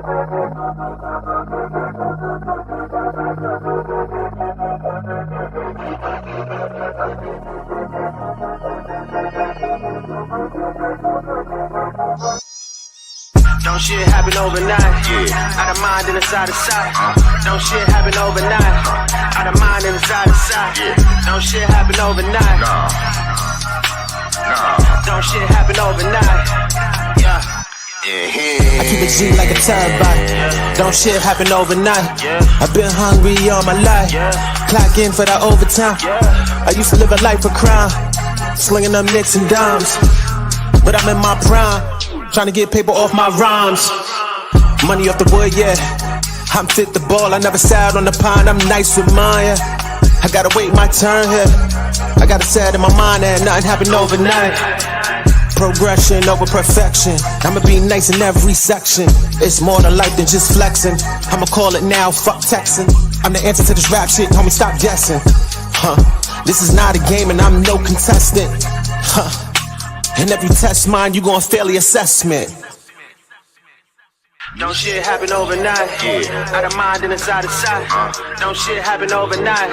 Don't shit happen overnight. Out of mind and inside of sight. Don't shit happen overnight. Out of mind and inside of sight. Don't shit happen overnight. Don't shit happen overnight. Yeah. I keep it G like a terabyte. Don't shit happen overnight. I've been hungry all my life. Clock in for that overtime. I used to live a life of crime, slinging them nicks and dimes. But I'm in my prime, trying to get paper off my rhymes. Money off the wood, yeah. I'm fit the ball, I never sat on the pine. I'm nice with mine, yeah. I gotta wait my turn here. I got it set in my mind that nothing happened overnight. Progression over perfection. I'ma be nice in every section. It's more to life than just flexing. I'ma call it now, fuck texting. I'm the answer to this rap shit, homie, stop guessing. This is not a game and I'm no contestant. In every test mine, you gon' fail the assessment. Don't shit happen overnight. Out of mind and inside of sight. Don't shit happen overnight.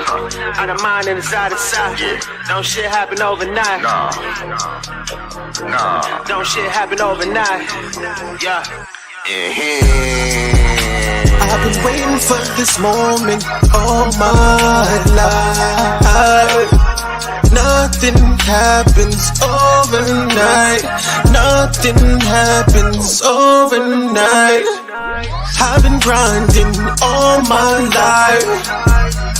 Out of mind and inside of sight. Don't shit happen overnight. Don't shit happen overnight. Yeah. I've been waiting for this moment all my life. Nothing happens overnight. Nothing happens overnight. I've been grinding all my life.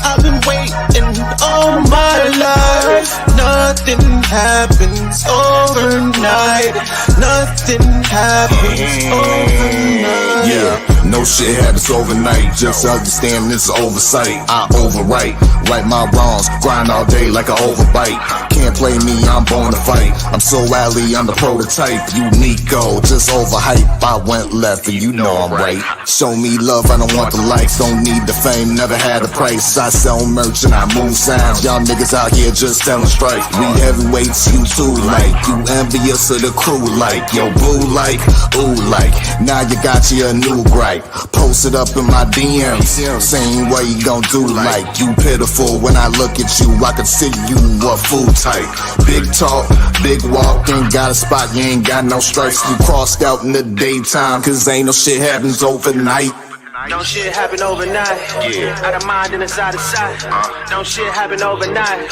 I've been waiting all my life. Nothing happens overnight. Nothing happens overnight. Yeah, no shit happens overnight. Just understand this is oversight. I overwrite, right my wrongs, grind all day like an overbite. Can't play me, I'm born to fight. I'm so alley, I'm the prototype. Unico, just overhype. I went left and you know I'm right. Show me love, I don't want the likes. Don't need the fame, never had a price. I sell merch and I move sounds. Y'all niggas out here just telling strike. We heavyweights, you too like. You envious of the crew like. Yo boo like, ooh like. Now you got you a new gripe. Post it up in my DMs. Same way you gon' do like. You pitiful when I look at you. I can see you a food type. Big talk, big walk. Ain't got a spot, you ain't got no stripes. You crossed out in the daytime. Cause ain't no shit happens overnight. Don't shit happen overnight. Out of mind and inside of sight. Don't shit happen overnight.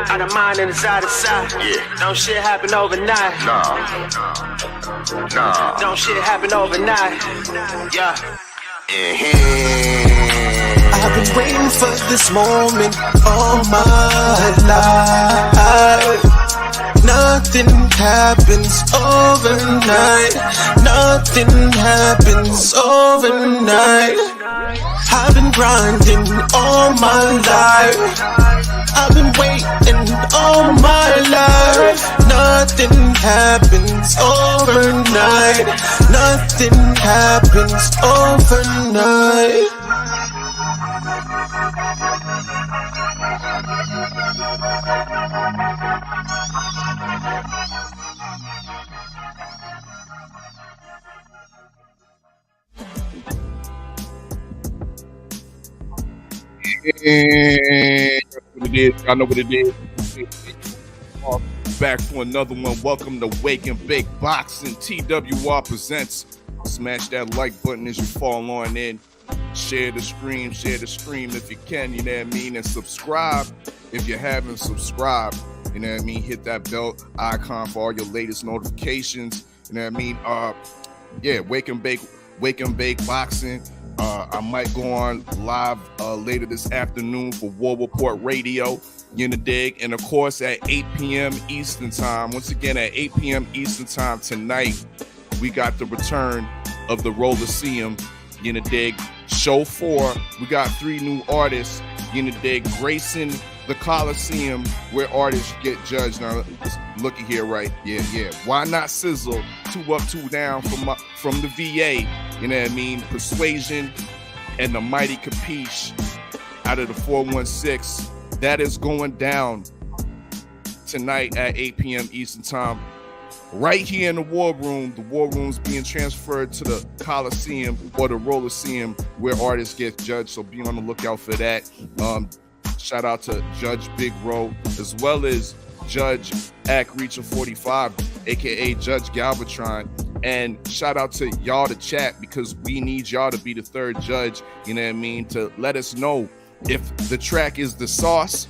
Out of mind and inside of sight. Don't shit happen overnight. Don't shit happen overnight. Yeah. I've been waiting for this moment all my life. Nothing happens overnight. Nothing happens overnight. I've been grinding all my life. I've been waiting all my life. Nothing happens overnight. Nothing happens overnight. And what it is, y'all know what it is. Back for another one. Welcome to Wake and Bake Boxing. TWR presents. Smash that like button as you fall on in. Share the stream if you can, you know what I mean? And subscribe if you haven't subscribed, you know what I mean? Hit that bell icon for all your latest notifications, you know what I mean? Yeah, Wake and Bake Boxing. I might go on live later this afternoon for War Report Radio, you know, dig? And of course at 8 p.m. Eastern Time. Once again at 8 p.m. Eastern Time tonight, we got the return of the Rolliseum, you know, dig? Show 4, we got 3 new artists, you know, dig? Gracing the Coliseum where artists get judged. Now, looky here, right? Yeah. Why Not Sizzle? 2 Up, 2 Down from the VA, you know what I mean? Persuasion and the Mighty Capiche out of the 416. That is going down tonight at 8 p.m. Eastern Time. right here in the war room. The war room's being transferred to the Coliseum or the Rolliseum where artists get judged. So be on the lookout for that. Shout out to Judge Big Ro, as well as Judge Ack Reacher 45, aka Judge Galvatron. And shout out to y'all to chat, because we need y'all to be the third judge, you know what I mean, to let us know if the track is the sauce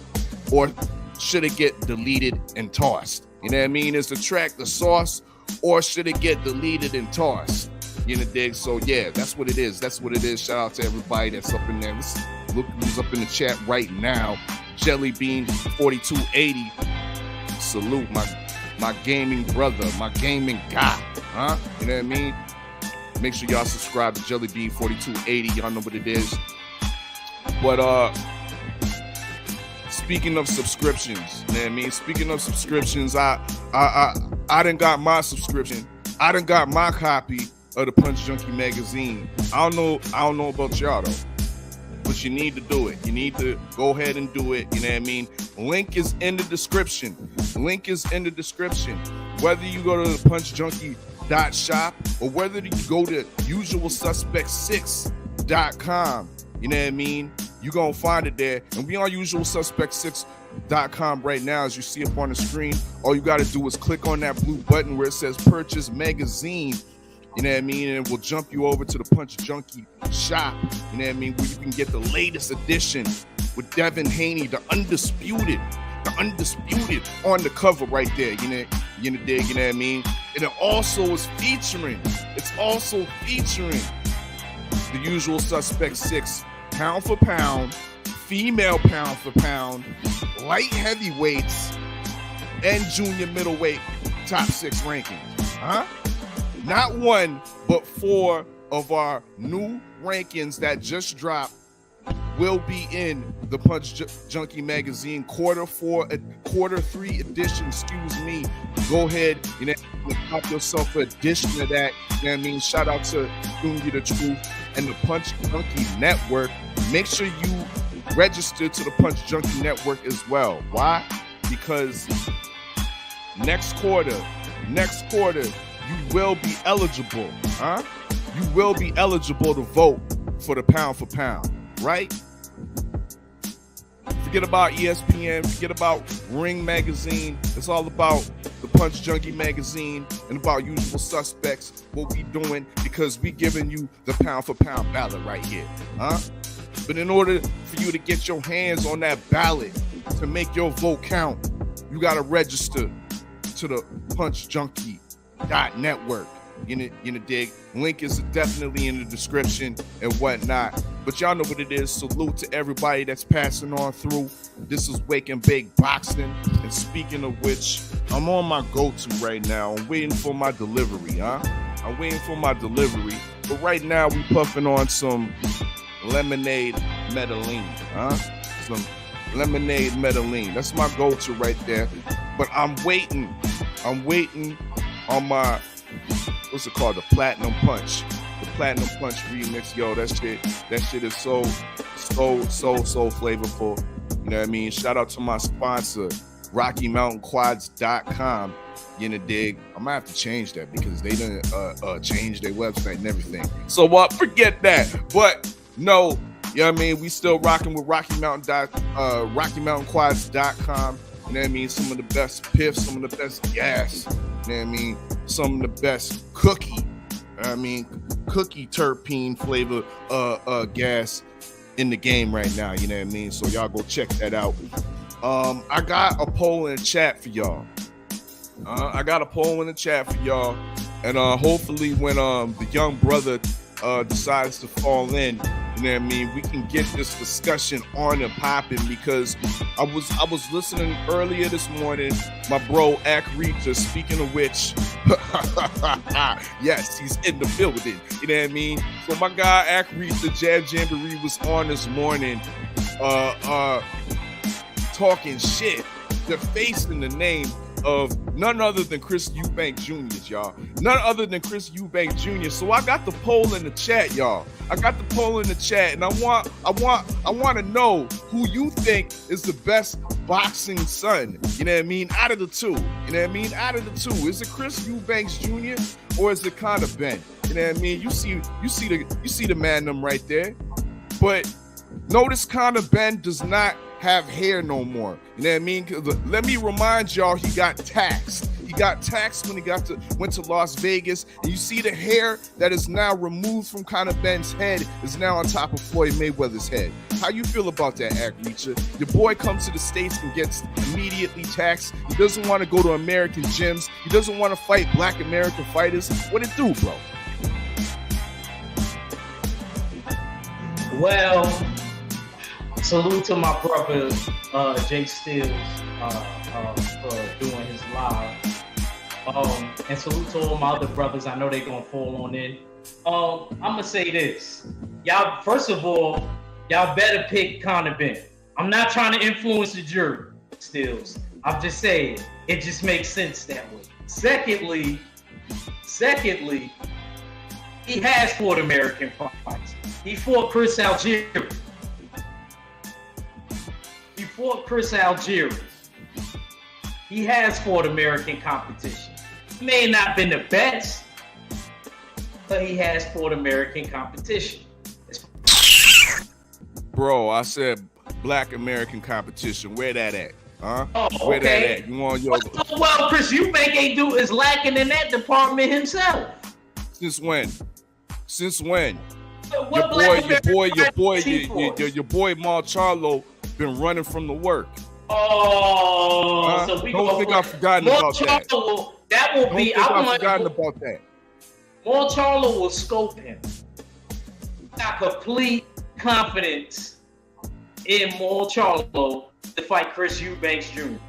or should it get deleted and tossed. You know what I mean? Is the track the sauce or should it get deleted and tossed? You know, dig? So yeah, that's what it is. That's what it is. Shout out to everybody that's up in there. Let's look who's up in the chat right now. Jellybean 4280. Salute my gaming brother, my gaming guy. Huh? You know what I mean? Make sure y'all subscribe to Jellybean 4280. Y'all know what it is. But speaking of subscriptions, you know what I mean? Speaking of subscriptions, I done got my subscription. I done got my copy of the Punch Junkie magazine. I don't know about y'all though, but you need to do it. You need to go ahead and do it. You know what I mean? Link is in the description. Link is in the description. Whether you go to the punchjunkie.shop or whether you go to usualsuspect6.com, you know what I mean? You're going to find it there. And we on usualsuspect6.com right now, as you see up on the screen. All you got to do is click on that blue button where it says purchase magazine. You know what I mean? And it will jump you over to the Punch Junkie shop. You know what I mean? Where you can get the latest edition with Devin Haney, the undisputed on the cover right there. You know dig, you know what I mean? And it also is featuring, the Usual Suspect 6 pound for pound, female pound for pound, light heavyweights, and junior middleweight top 6 rankings. Huh? Not one, but 4 of our new rankings that just dropped will be in the Punch Junkie magazine quarter 3 edition. Excuse me. Go ahead, you know, pop yourself an edition of that. You know what I mean? Shout out to Junior the Truth and the Punch Junkie Network. Make sure you register to the Punch Junkie Network as well. Why? Because next quarter, you will be eligible, huh? You will be eligible to vote for the pound for pound, right? Forget about ESPN, forget about Ring Magazine. It's all about the Punch Junkie magazine and about Usual Suspects, what we doing, because we giving you the pound for pound ballot right here, huh? But in order for you to get your hands on that ballot, to make your vote count, you got to register to the Punch Junkie .network. You know, dig. Link is definitely in the description and whatnot. But y'all know what it is. Salute to everybody that's passing on through. This is Wake and Bake Boxing. And speaking of which, I'm on my go-to right now. I'm waiting for my delivery, huh? I'm waiting for my delivery. But right now, we puffing on some lemonade Medellin, huh? Some lemonade Medellin. That's my go-to right there. But I'm waiting on my, what's it called? The Platinum Punch. The Platinum Punch remix. Yo, that shit is so flavorful. You know what I mean? Shout out to my sponsor, RockyMountainQuads.com. You know, dig. I'm gonna have to change that because they didn't change their website and everything. So forget that. But no, you know what I mean? We still rocking with RockyMountainQuads.com. You know what I mean? Some of the best piff, some of the best gas. You know what I mean? Some of the best cookie terpene flavor gas in the game right now. You know what I mean? So y'all go check that out. I got a poll in the chat for y'all. And hopefully when the young brother decides to fall in, you know what I mean, we can get this discussion on and popping, because I was listening earlier this morning, my bro Ack Reacher, speaking of which, yes, he's in the building, you know what I mean? So my guy Ack Reacher, Jab Jamboree, was on this morning talking shit, defacing the name of none other than Chris Eubank Jr., y'all. None other than Chris Eubank Jr. So I got the poll in the chat, y'all. I got the poll in the chat, and I want to know who you think is the best boxing son. You know what I mean? Out of the two. You know what I mean? Out of the two. Is it Chris Eubanks Jr. or is it Conor Benn? You know what I mean? You see the magnum right there. But notice Conor Benn does not have hair no more. You know what I mean? Let me remind y'all, he got taxed. He got taxed when he went to Las Vegas. And you see the hair that is now removed from Conor Benn's head is now on top of Floyd Mayweather's head. How you feel about that, Act Reacher? Your boy comes to the States and gets immediately taxed. He doesn't want to go to American gyms. He doesn't want to fight black American fighters. What it do, bro? Well, salute to my brother Jake Stills for doing his live. And salute to all my other brothers. I know they're gonna fall on in. I'm gonna say this. Y'all, first of all, y'all better pick Conor Benn. I'm not trying to influence the jury, Stills. I'm just saying it just makes sense that way. Secondly, he has fought American fights. He fought Chris Algieri. He has fought American competition. He may not have been the best, but he has fought American competition. Bro, I said black American competition. Where that at? Huh? Oh, okay. Where that at? You want your... Well, Chris Eubank is lacking in that department himself. Since when? Your boy Marcharlo been running from the work. Oh, so we don't think I've forgotten about that. That will be. I've forgotten about that. Marcharlo will scope him. Got complete confidence in Marcharlo to fight Chris Eubanks Jr.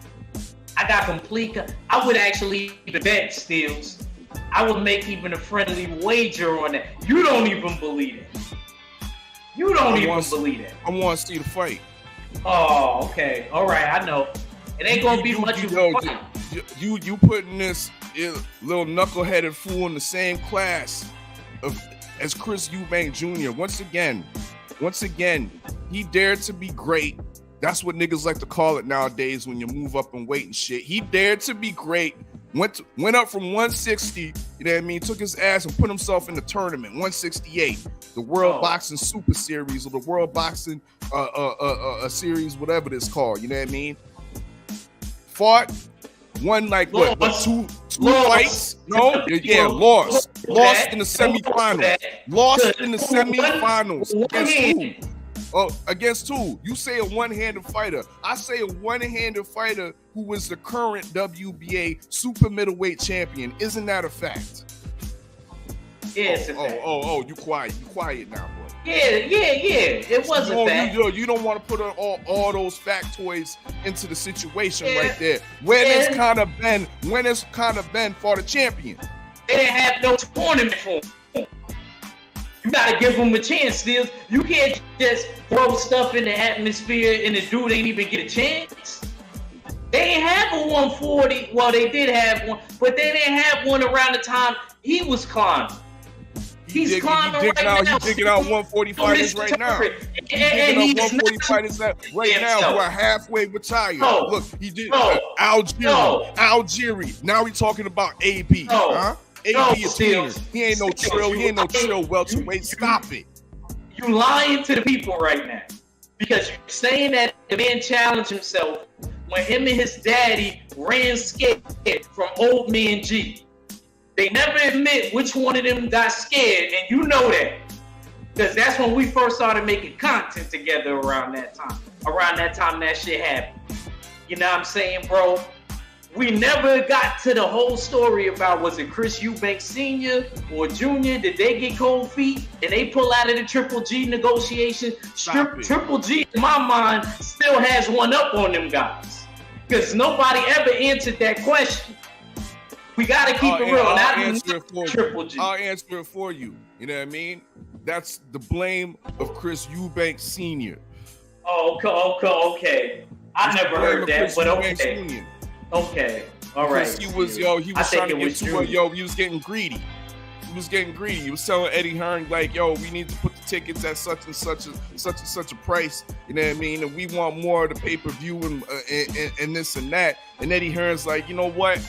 I got complete. I would actually bet Steels. I would make even a friendly wager on that. You don't even believe it. Believe it. I want to see the fight. Oh, okay. All right, I know. It ain't gonna be much of a fight. You putting this little knuckleheaded fool in the same class as Chris Eubank Jr. Once again, he dared to be great. That's what niggas like to call it nowadays when you move up in weight and shit. He dared to be great. Went up from 160, you know what I mean? Took his ass and put himself in the tournament, 168, the World Boxing Super Series or the World Boxing series, whatever it's called, you know what I mean? Fought, won like what two fights? No, yeah, lost in the semifinals. Lost in the semifinals. Against who? Against who? You say a one-handed fighter. I say a one-handed fighter who was the current WBA super middleweight champion. Isn't that a fact? Yeah, it's a fact. You quiet now, bro. Yeah. It was a fact. You don't want to put all those factoids into the situation right there. When is Conor Benn for the champion? They didn't have no tournament for him. You gotta give him a chance, Steels. You can't just throw stuff in the atmosphere and the dude ain't even get a chance. They didn't have a 140. Well, they did have one, but they didn't have one around the time he was climbing. He's climbing right now. He's digging out 140 fighters right now. And he's 140 fighters right now who are halfway retired. Look, he did Algieri. Now we're talking about AB. AB is here. He ain't no trill welterweight. Stop it. You lying to the people right now. Because you're saying that the man challenged himself when him and his daddy ran scared from Old Man G. They never admit which one of them got scared, and you know that. Because that's when we first started making content together around that time. Around that time that shit happened. You know what I'm saying, bro? We never got to the whole story about was it Chris Eubank Sr. or Jr.? Did they get cold feet and they pull out of the Triple G negotiation? Triple G, in my mind, still has one up on them guys. Because nobody ever answered that question. We got to keep it real. I'll answer it for Triple G. I'll answer it for you. You know what I mean? That's the blame of Chris Eubank Sr. Oh, okay. I never heard that, but okay. Sr. Okay. All right. Because he was trying to get too he was getting greedy. He was telling Eddie Hearn, like, yo, we need to put the tickets at such and such a price. You know what I mean? And we want more of the pay-per-view and this and that. And Eddie Hearn's like, you know what?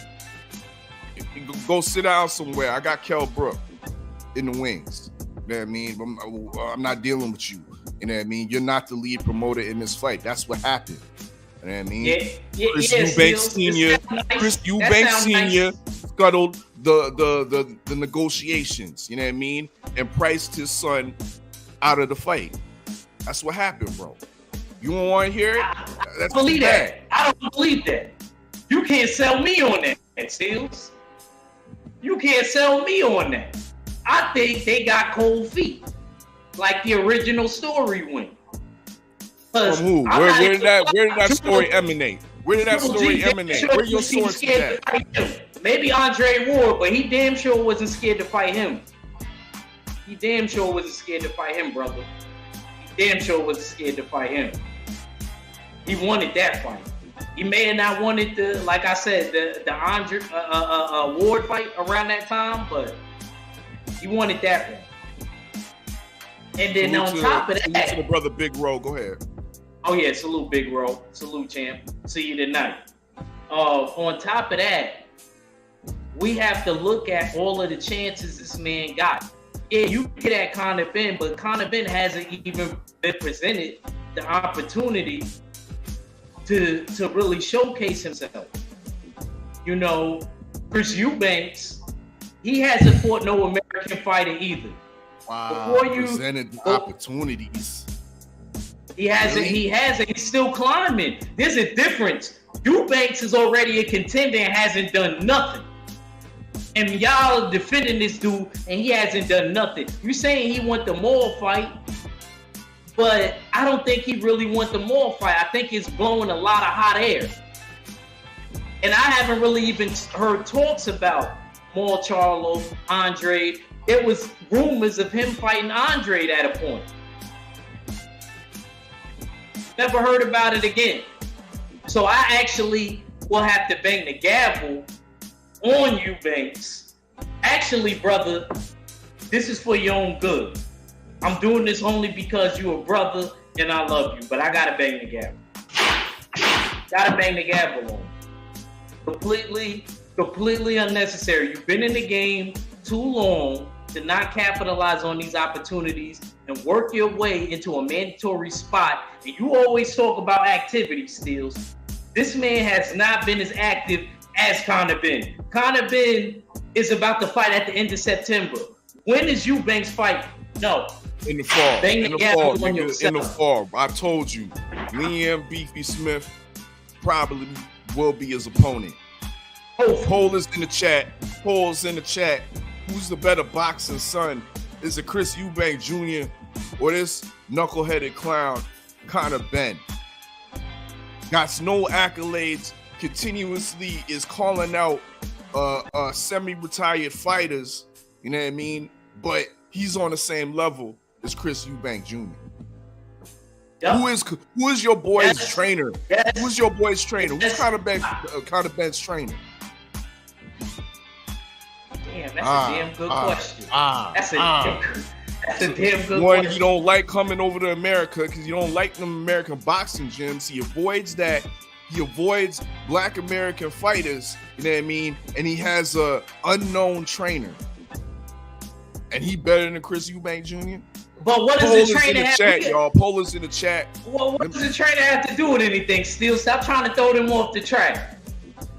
Go sit down somewhere. I got Kell Brook in the wings. You know what I mean? I'm not dealing with you. You know what I mean? You're not the lead promoter in this fight. That's what happened. You know what I mean? Chris Eubanks Sr. scuttled the negotiations, you know what I mean? And priced his son out of the fight. That's what happened, bro. You don't want to hear it? That's believe that. I don't believe that. You can't sell me on that, Steels. You can't sell me on that. I think they got cold feet, like the original story went. From who? Where did that story emanate? Where did that story eminate? Where your source at? Maybe Andre Ward, but he damn sure wasn't scared to fight him. He damn sure wasn't scared to fight him, brother. He damn sure wasn't scared to fight him. He wanted that fight. He may have not wanted the, like I said, the Andre Ward fight around that time, but he wanted that one. And then on top of that, to the brother Big Ro, go ahead. Oh yeah, salute Big Ro, salute champ. See you tonight. On top of that, we have to look at all of the chances this man got. Yeah, you get at Conor Benn, but Conor Benn hasn't even been presented the opportunity to really showcase himself. You know, Chris Eubanks, he hasn't fought no American fighter either. Wow, presented the opportunities. He hasn't. He's still climbing. There's a difference. Eubanks is already a contender and hasn't done nothing. And y'all defending this dude and he hasn't done nothing. You saying he want the Moore fight, but I don't think he really want the Moore fight. I think it's blowing a lot of hot air. And I haven't really even heard talks about Moore, Charlo, Andre. It was rumors of him fighting Andre at a point. Never heard about it again. So I actually will have to bang the gavel on Eubanks. Actually, brother, this is for your own good. I'm doing this only because you're a brother and I love you, but I gotta bang the gavel. Gotta bang the gavel on. Completely unnecessary. You've been in the game too long to not capitalize on these opportunities and work your way into a mandatory spot. And you always talk about activity, Steels. This man has not been as active as Conor Benn. Conor Benn is about to fight at the end of September. When is Eubanks fight? No. In the fall. In the fall. I told you, Liam Beefy Smith probably will be his opponent. Poll is in the chat. Polls in the chat. Who's the better boxing son? Is it Chris Eubanks Jr. or this knuckleheaded clown, Conor Benn? Got no accolades, continuously is calling out semi-retired fighters, you know what I mean? But he's on the same level as Chris Eubanks Jr. Yep. Who is your boy's trainer? Yes. Who is your boy's trainer? Who's Conor Benn's trainer? Damn, that's a damn good question. That's a damn good One, question. he don't like coming over to America because you don't like them American boxing gyms. He avoids that. He avoids Black American fighters, you know what I mean? And he has a unknown trainer. And he better than Chris Eubanks Jr.? But what does the trainer have to do? Y'all. Poll is in the chat. Well, what does the trainer have to do with anything, Steel? Stop trying to throw them off the track.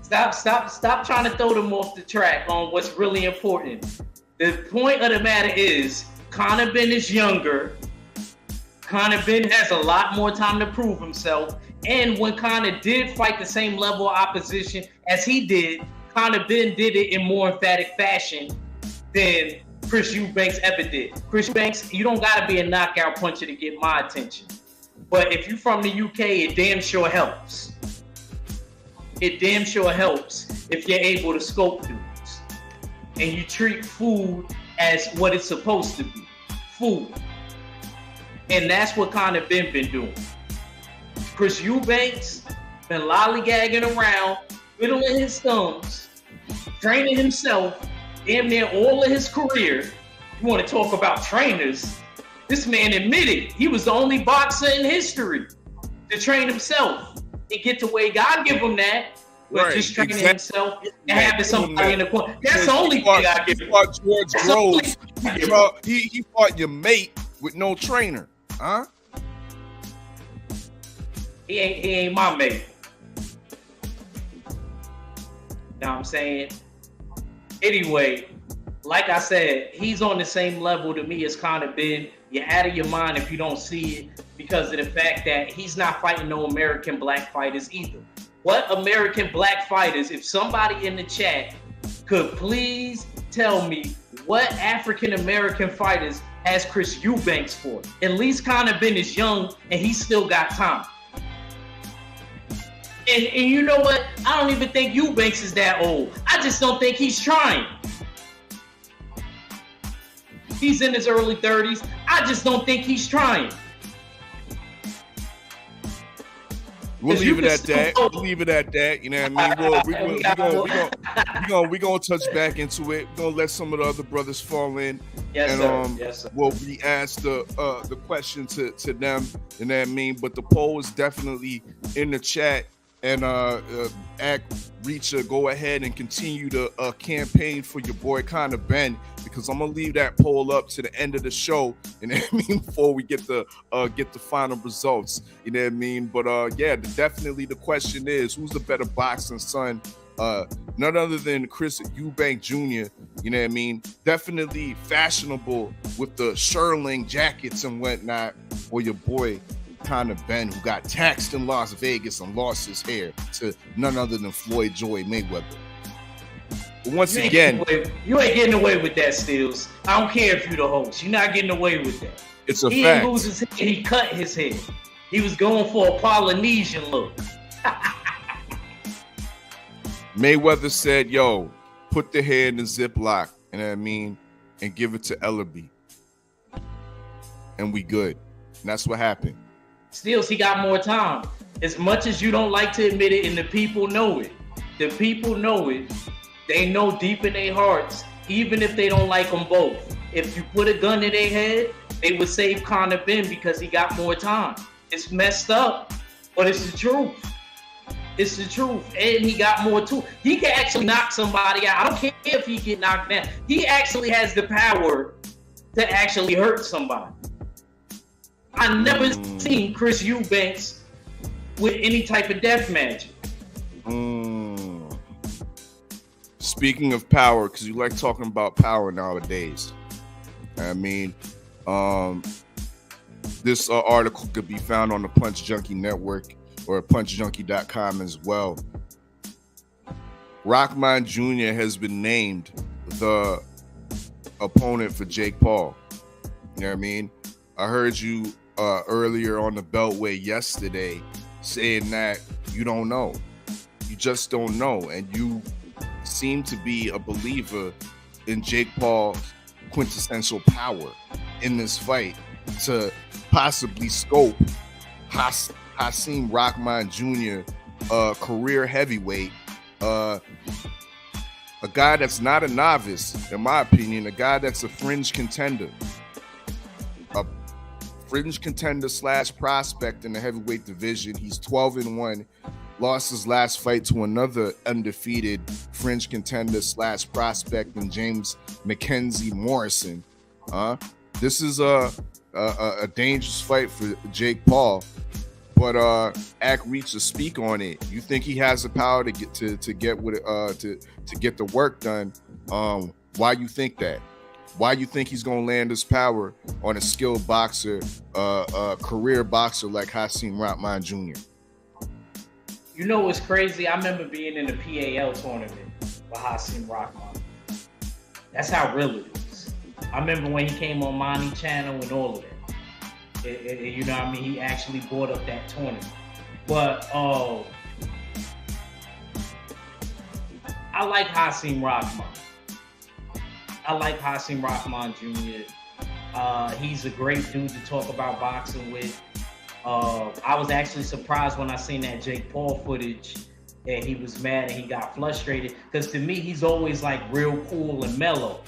Stop trying to throw them off the track on what's really important. The point of the matter is, Conor Benn is younger. Conor Benn has a lot more time to prove himself. And when Conor did fight the same level of opposition as he did, Conor Benn did it in more emphatic fashion than Chris Eubanks ever did. Chris Eubanks, you don't gotta be a knockout puncher to get my attention. But if you're from the UK, it damn sure helps. It damn sure helps if you're able to scope dudes. And you treat food as what it's supposed to be. Food. And that's what Conor Benn been doing. Chris Eubanks been lollygagging around. twiddling his thumbs, training himself, damn near all of his career. You want to talk about trainers? This man admitted he was the only boxer in history to train himself and get to where God give him that. But just training himself and having somebody in the corner. That's the only thing I give him. He fought George Groves. He fought your mate with no trainer, huh? He ain't my mate. Know what I'm saying? Anyway, like I said, he's on the same level to me as Conor Ben. You're out of your mind if you don't see it because of the fact that he's not fighting no American black fighters either. What American black fighters, if somebody in the chat could please tell me what African American fighters has Chris Eubanks for? At least Conor Ben is young and he's still got time. And you know what? I don't even think Eubanks is that old. I just don't think he's trying. He's in his early 30s. I just don't think he's trying. We'll leave it at that. We'll leave it at that. You know what I mean? We're gonna touch back into it. We're gonna let some of the other brothers fall in. Yes, sir. We'll re-ask the question to them. You know what I mean? But the poll is definitely in the chat. And Reacher, go ahead and continue to campaign for your boy Conor Ben, because I'm gonna leave that poll up to the end of the show. You know what I mean? Before we get the final results. You know what I mean? But yeah, definitely the question is, who's the better boxing son? None other than Chris Eubank Jr. You know what I mean? Definitely fashionable with the shearling jackets and whatnot, or your boy Conor Ben, who got taxed in Las Vegas and lost his hair to none other than Floyd Joy Mayweather. But once again, you ain't getting away with that, Steels. I don't care if you're the host. You're not getting away with that. It's a fact. He didn't lose his hair. He cut his hair. He was going for a Polynesian look. Mayweather said, yo, put the hair in the Ziploc, you know what I mean, and give it to Ellaby. And we good. And that's what happened. Steels, he got more time. As much as you don't like to admit it, and the people know it. The people know it. They know deep in their hearts, even if they don't like them both. If you put a gun in their head, they would save Conor Ben because he got more time. It's messed up, but it's the truth. It's the truth. And he got more too. He can actually knock somebody out. I don't care if he get knocked down. He actually has the power to actually hurt somebody. I never seen Chris Eubanks with any type of death magic. Speaking of power, because you like talking about power nowadays. I mean, this article could be found on the Punch Junkie Network or punchjunkie.com as well. Rahman Jr. has been named the opponent for Jake Paul. You know what I mean? I heard you earlier on the Beltway yesterday saying that you don't know. You just don't know. And you seem to be a believer in Jake Paul's quintessential power in this fight to possibly scope Hasim Rahman Jr., career heavyweight, a guy that's not a novice, in my opinion, a guy that's a fringe contender. Fringe contender / prospect in the heavyweight division. He's 12-1, lost his last fight to another undefeated fringe contender / prospect in James Mackenzie Morrison. This is a dangerous fight for Jake Paul, but Reach to speak on it. You think he has the power to get to get the work done? Why you think that? Why you think he's gonna land his power on a skilled boxer, career boxer like Hasim Rahman Jr.? You know what's crazy? I remember being in the PAL tournament with Hasim Rahman. That's how real it is. I remember when he came on Money Channel and all of that. You know what I mean? He actually brought up that tournament. But I like Hasim Rahman. I like Hasim Rahman Jr. He's a great dude to talk about boxing with. I was actually surprised when I seen that Jake Paul footage and he was mad and he got frustrated. Because to me, he's always like real cool and mellow.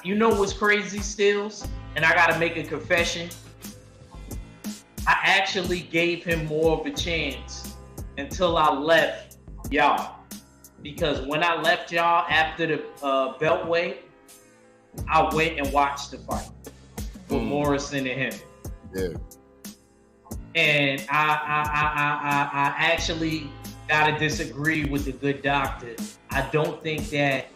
You know what's crazy, Stills? And I gotta make a confession. I actually gave him more of a chance until I left y'all. Because when I left y'all after the Beltway, I went and watched the fight with Morrison and him. Yeah. And I actually gotta disagree with the good doctor. I don't think that.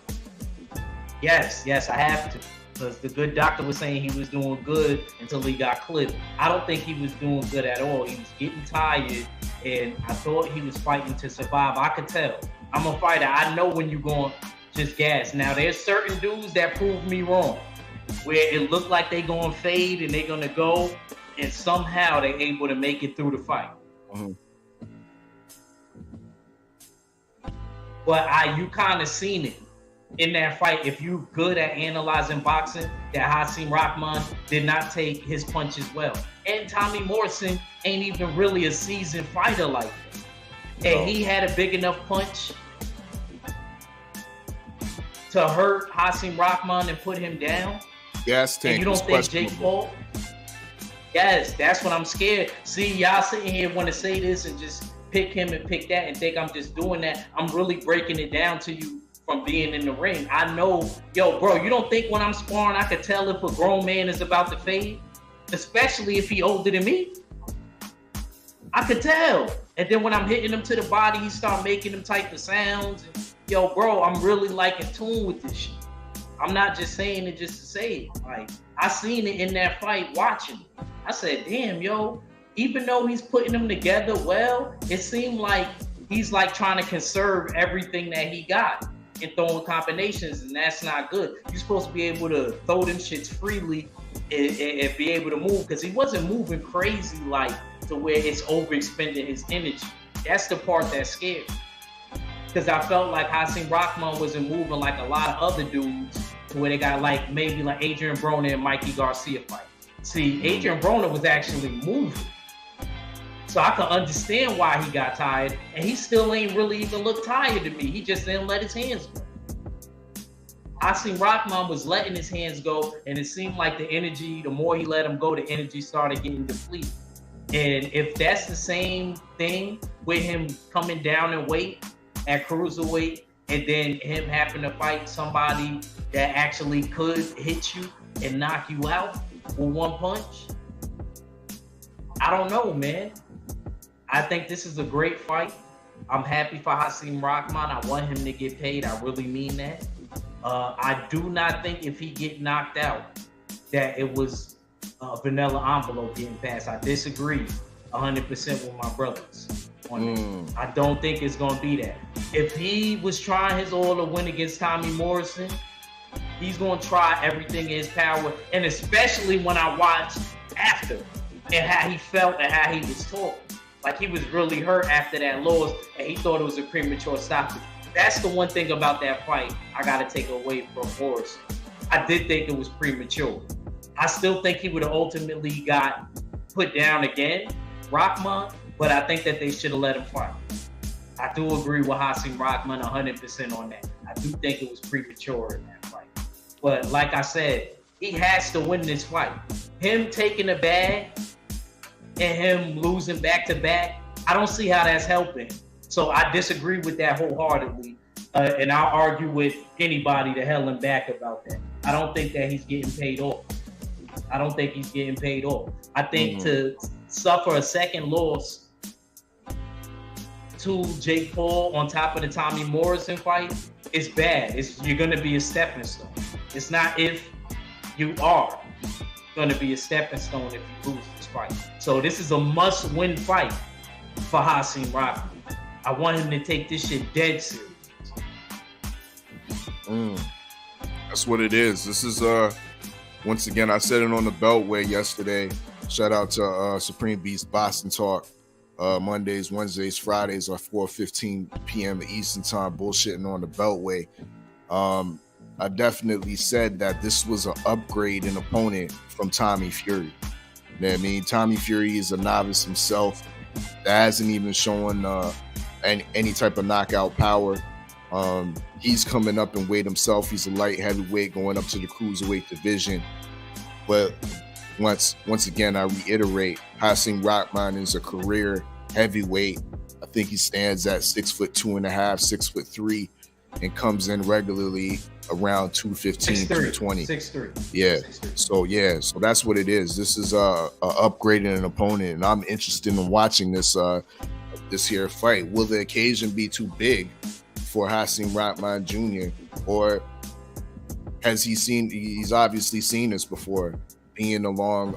Yes, I have to. Because the good doctor was saying he was doing good until he got clipped. I don't think he was doing good at all. He was getting tired, and I thought he was fighting to survive. I could tell. I'm a fighter. I know when you're going just gas. Now, there's certain dudes that prove me wrong, where it looked like they going to fade and they're going to go, and somehow they're able to make it through the fight. Mm-hmm. But you kind of seen it in that fight. If you good at analyzing boxing, that Hasim Rahman did not take his punches well. And Tommy Morrison ain't even really a seasoned fighter like that. And he had a big enough punch to hurt Hasim Rahman and put him down. Gas tank. And you don't think Jake Paul? Yes, that's what I'm scared. See, y'all sitting here want to say this and just pick him and pick that and think I'm just doing that. I'm really breaking it down to you from being in the ring. I know, yo, bro, you don't think when I'm sparring I could tell if a grown man is about to fade? Especially if he older than me? I could tell. And then when I'm hitting him to the body, he start making them type of sounds. And, yo, bro, I'm really like in tune with this shit. I'm not just saying it just to say it. Like, I seen it in that fight watching it. I said, damn, yo, even though he's putting them together well, it seemed like he's like trying to conserve everything that he got and throwing combinations, and that's not good. You're supposed to be able to throw them shits freely and be able to move, because he wasn't moving crazy like to where it's overexpending his energy. That's the part that scared me. Because I felt like Hasim Rahman wasn't moving like a lot of other dudes to where they got like maybe like Adrian Broner and Mikey Garcia fight. See, Adrian Broner was actually moving. So I can understand why he got tired, and he still ain't really even look tired to me. He just didn't let his hands go. Hasim Rahman was letting his hands go, and it seemed like the energy, the more he let him go, the energy started getting depleted. And if that's the same thing with him coming down in weight at cruiserweight, and then him having to fight somebody that actually could hit you and knock you out with one punch, I don't know, man. I think this is a great fight. I'm happy for Hasim Rahman. I want him to get paid. I really mean that. I do not think if he get knocked out that it was a vanilla envelope getting passed. I disagree 100% with my brothers on it. I don't think it's going to be that. If he was trying his all to win against Tommy Morrison, he's going to try everything in his power. And especially when I watched after and how he felt and how he was talking. Like he was really hurt after that loss, and he thought it was a premature stoppage. That's the one thing about that fight I got to take away from Morrison. I did think it was premature. I still think he would have ultimately got put down again, Rahman, but I think that they should have let him fight. I do agree with Hasim Rahman 100% on that. I do think it was premature in that fight. But like I said, he has to win this fight. Him taking the bag and him losing back-to-back, I don't see how that's helping. So I disagree with that wholeheartedly. And I'll argue with anybody to hell and back about that. I don't think that he's getting paid off. I don't think he's getting paid off. I think to suffer a second loss to Jake Paul on top of the Tommy Morrison fight is bad. You're going to be a stepping stone. It's not if, you are going to be a stepping stone if you lose this fight. So this is a must-win fight for Hasim Rahman. I want him to take this shit dead serious. That's what it is. This is once again, I said it on the Beltway yesterday. Shout out to Supreme Beast Boston Talk. Mondays, Wednesdays, Fridays are 4:15 p.m. Eastern time, bullshitting on the Beltway. I definitely said that this was an upgrade in opponent from Tommy Fury. You know what I mean? Tommy Fury is a novice himself that hasn't even shown any type of knockout power. He's coming up in weight himself. He's a light heavyweight going up to the cruiserweight division. But once again, I reiterate, Hasim Rahman is a career heavyweight. I think he stands at 6'2.5", 6'3", and comes in regularly around 215, 220. 6'3". Yeah. 6'3". So that's what it is. This is upgrading an opponent, and I'm interested in watching this here fight. Will the occasion be too big for Hasim Rahman Jr., or has he's obviously seen this before, being along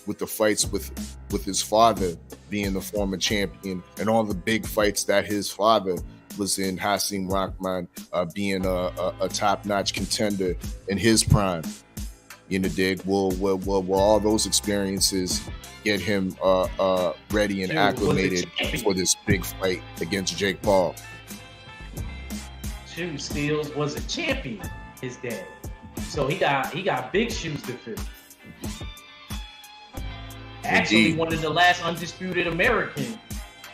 with the fights with his father, being the former champion, and all the big fights that his father was in, Hasim Rahman being a top-notch contender in his prime. You know, dig? Will all those experiences get him ready and acclimated for this big fight against Jake Paul? Steels was a champion, his dad. So he got big shoes to fill. Actually, Indeed. one of the last undisputed American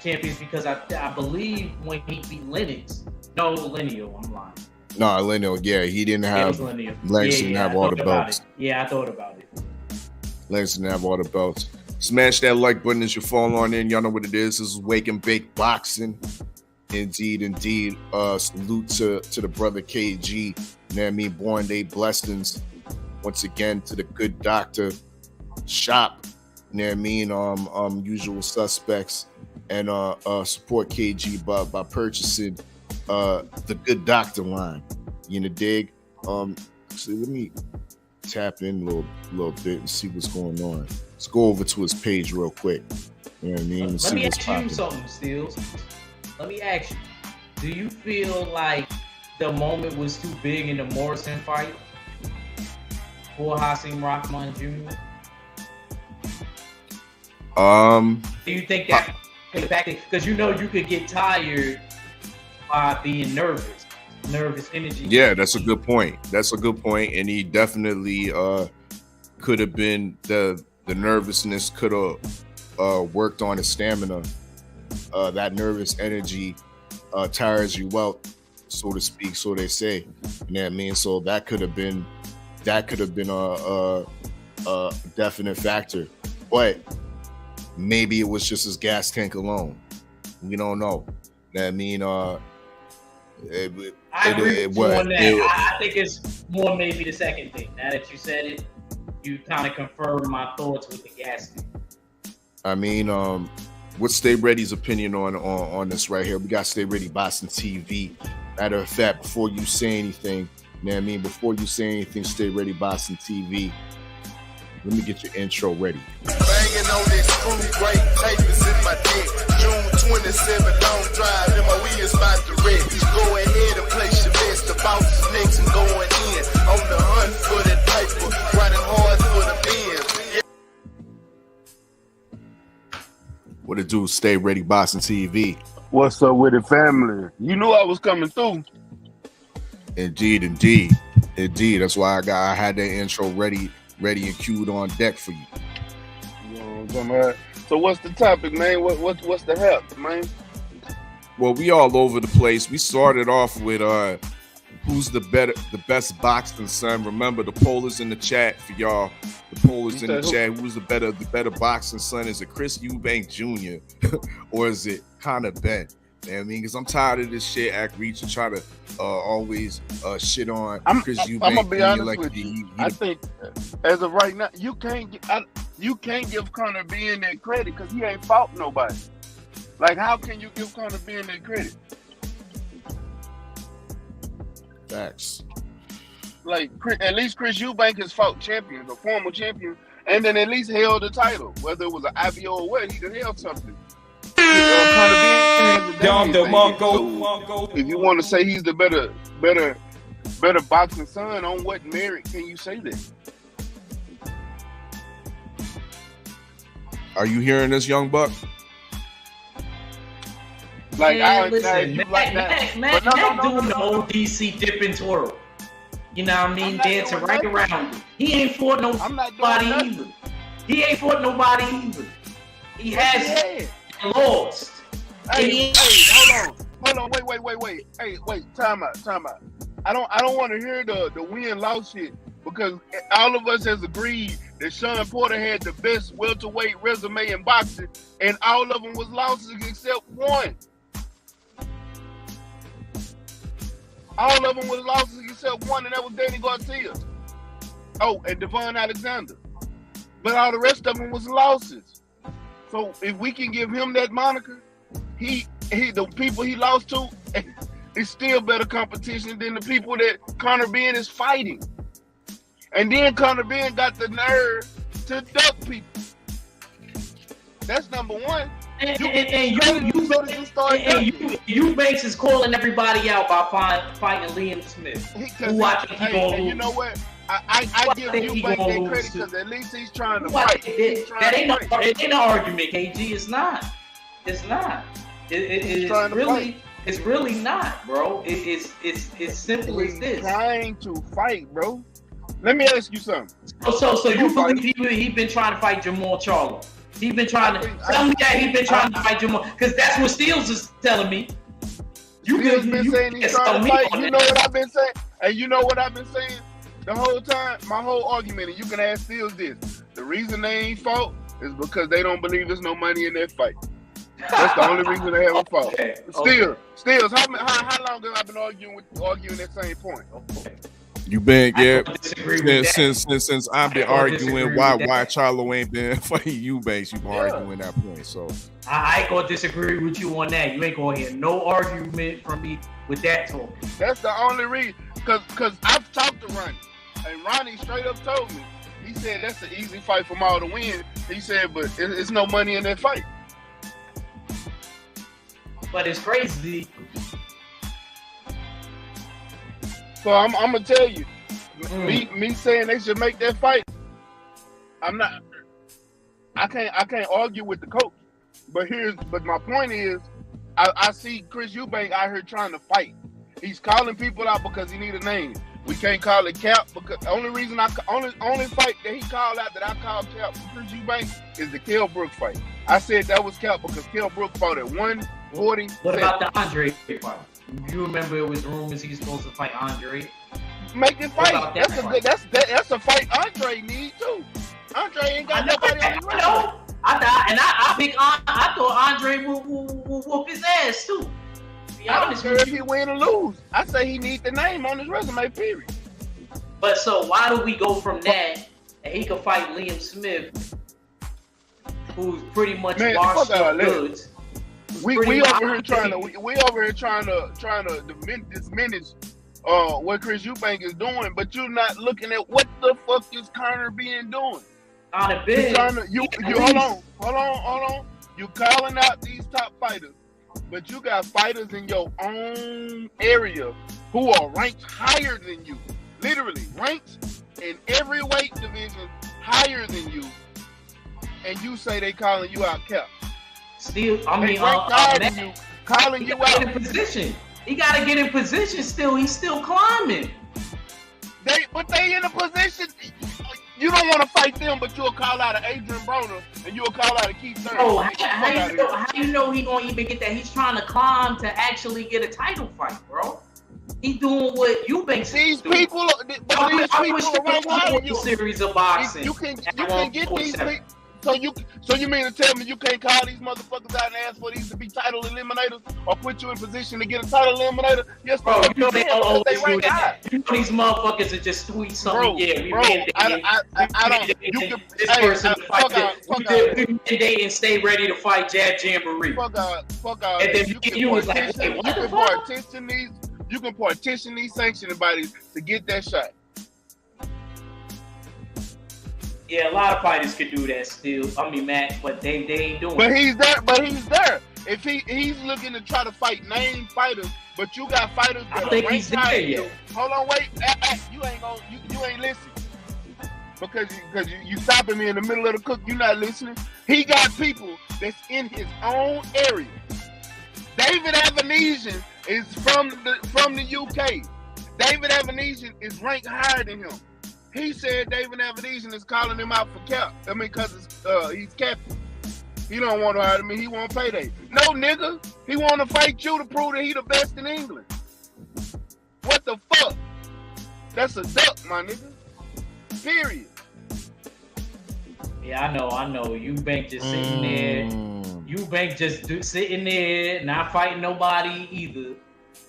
champions, because I believe when he beat Lennox, no, Lenio, I'm lying. No, Lenio, yeah, he didn't have Lennox didn't have all the belts. Yeah, I thought about it. Lennox didn't have all the belts. Smash that like button as you fall on in. Y'all know what it is. This is Wake and Bake Boxing. Indeed. Salute to the brother KG. You know what I mean? Born Day blessings once again to the good doctor shop. You know what I mean? Usual suspects, and support KG by purchasing the good doctor line. You know, dig? So let me tap in a little bit and see what's going on. Let's go over to his page real quick. You know what I mean? Let me ask you something, Steels. Let me ask you, do you feel like the moment was too big in the Morrison fight for Hasim Rahman Jr.? Do you think that because you know you could get tired by being nervous energy? Yeah, that's a good point. And he definitely could have been the nervousness could have worked on his stamina. That nervous energy tires you out, so to speak, so they say. You know what I mean? So that could have been a definite factor, but maybe it was just his gas tank alone. We don't know. You know what I mean? I agree with you on that. I think it's more maybe the second thing. Now that you said it, you kind of confirmed my thoughts with the gas tank. I mean, what's Stay Ready's opinion on this right here? We got Stay Ready Boston TV. Matter of fact, before you say anything, you know what I mean? Before you say anything, Stay Ready Boston TV. Let me get your intro ready. Banging on this crew, great papers in my dick. June 27, long drive, MOE is about to wreck. Go ahead and place your bets. The boss is next and going in. On the hunt for that paper, running hard for the bins. What it do? Stay Ready Boston TV. What's up with the family? You knew I was coming through. Indeed. That's why I had that intro ready and queued on deck for you. You know what I'm talking about? So what's the topic, man? What's the help, man? Well, we all over the place. We started off with who's the best boxing son. Remember, the poll is in the chat for y'all. The poll is in the chat. Who's the better boxing son? Is it Chris Eubank Jr. or is it Conor Ben? You know what I mean? Because I'm tired of this shit. Act reach and try to always shit on Chris Eubank. I'm gonna be honest with you. I think as of right now, you can't give Conor Ben that credit because he ain't fought nobody. Like, how can you give Conor Ben that credit? Facts. Like, at least Chris Eubank has fought champions, a former champion, and then at least held the title, whether it was an IBO or what, he could held something. If you want to say he's the better boxing son, on what merit can you say that? Are you hearing this, young buck? Like, man, listen, Matt doing the old DC dip and twirl. You know what I mean? I'm not Dancing doing right nothing. around you. He ain't fought I'm not doing nobody nothing. either. He ain't fought nobody either. He has lost. Hey, hold on, wait. Hey, wait, time out. I don't want to hear the win-loss shit because all of us has agreed that Sean Porter had the best welterweight resume in boxing, and all of them was losses except one. All of them was losses except one, and that was Danny Garcia. Oh, and Devon Alexander. But all the rest of them was losses. So if we can give him that moniker, the people he lost to is still better competition than the people that Conor Ben is fighting. And then Conor Ben got the nerve to duck people. That's number one. Eubanks is calling everybody out by fighting Liam Smith. You know what? I give Eubanks that credit because at least he's trying to fight. That ain't no argument, KG. It's not. It's not. It's really not, bro. It's simple as this. Trying to fight, bro. Let me ask you something. So you believe he been trying to fight Jamal Charlo? He been trying to tell me that he been trying to fight Jamal because that's what Steels is telling me. Steels been saying he's trying to fight. You know what I've been saying? And you know what I've been saying the whole time? My whole argument, and you can ask Steels this. The reason they ain't fought is because they don't believe there's no money in that fight. That's the only reason they haven't fought. Steels, how long have I been arguing that same point? Okay. You been since I've been arguing why Charlo ain't been fighting Eubanks. You've been arguing that point. So I ain't gonna disagree with you on that. You ain't gonna hear no argument from me with that talk. That's the only reason. Cause I've talked to Ronnie, and Ronnie straight up told me. He said that's an easy fight for Maul to win. He said, but it's no money in that fight. But it's crazy. So I'm gonna tell you, me saying they should make that fight. I can't argue with the coach. But my point is, I see Chris Eubank out here trying to fight. He's calling people out because he need a name. We can't call it cap because the only reason only fight that he called out that I called cap for Chris Eubank is the Kell Brook fight. I said that was cap because Kell Brook fought at 140. What about the Andre fight? You remember it was rumors he's supposed to fight Andre. Make it fight. That's a fight Andre need too. Andre ain't got nobody on his resume. I thought Andre would whoop his ass too. I don't care if he win or lose. I say he needs the name on his resume, period. But so why do we go from that and he can fight Liam Smith, who's pretty much washed up goods? We over here trying to diminish what Chris Eubank is doing, but you're not looking at what the fuck is Conor being doing. On a bit. Hold on. You calling out these top fighters, but you got fighters in your own area who are ranked higher than you. Literally ranked in every weight division higher than you, and you say they calling you out cap. Still, calling you out in position. He gotta get in position. Still, he's still climbing. But they in a position. You don't want to fight them, but you'll call out an Adrian Broner and you'll call out a Keith Thurman. Oh, how you know he gonna even get that? He's trying to climb to actually get a title fight, bro. He's doing what Eubanks. These people, are right behind you. Series of boxing. You can get these people. So you mean to tell me you can't call these motherfuckers out and ask for these to be title eliminators or put you in position to get a title eliminator? Yes, bro. You know they always do that. You know these motherfuckers are just tweet something. We mandate and stay ready to fight Jab Jamboree. Fuck out. And then you was like, you can partition these sanctioning bodies to get that shot. Yeah, a lot of fighters could do that still. Matt, but they ain't doing it. But he's there. If he's looking to try to fight named fighters, but you got fighters that I think he's there yet. Hold on, wait. You ain't listening. Because you stopping me in the middle of the cook, you not listening. He got people that's in his own area. David Avanesian is from the UK. David Evanesian is ranked higher than him. He said David Evanesian is calling him out for cap. I mean, because he's captain. He don't want to hire me. He want payday. No, nigga. He want to fight you to prove that he the best in England. What the fuck? That's a duck, my nigga. Period. Yeah, I know. Eubank just sitting there. Eubank just sitting there, not fighting nobody either.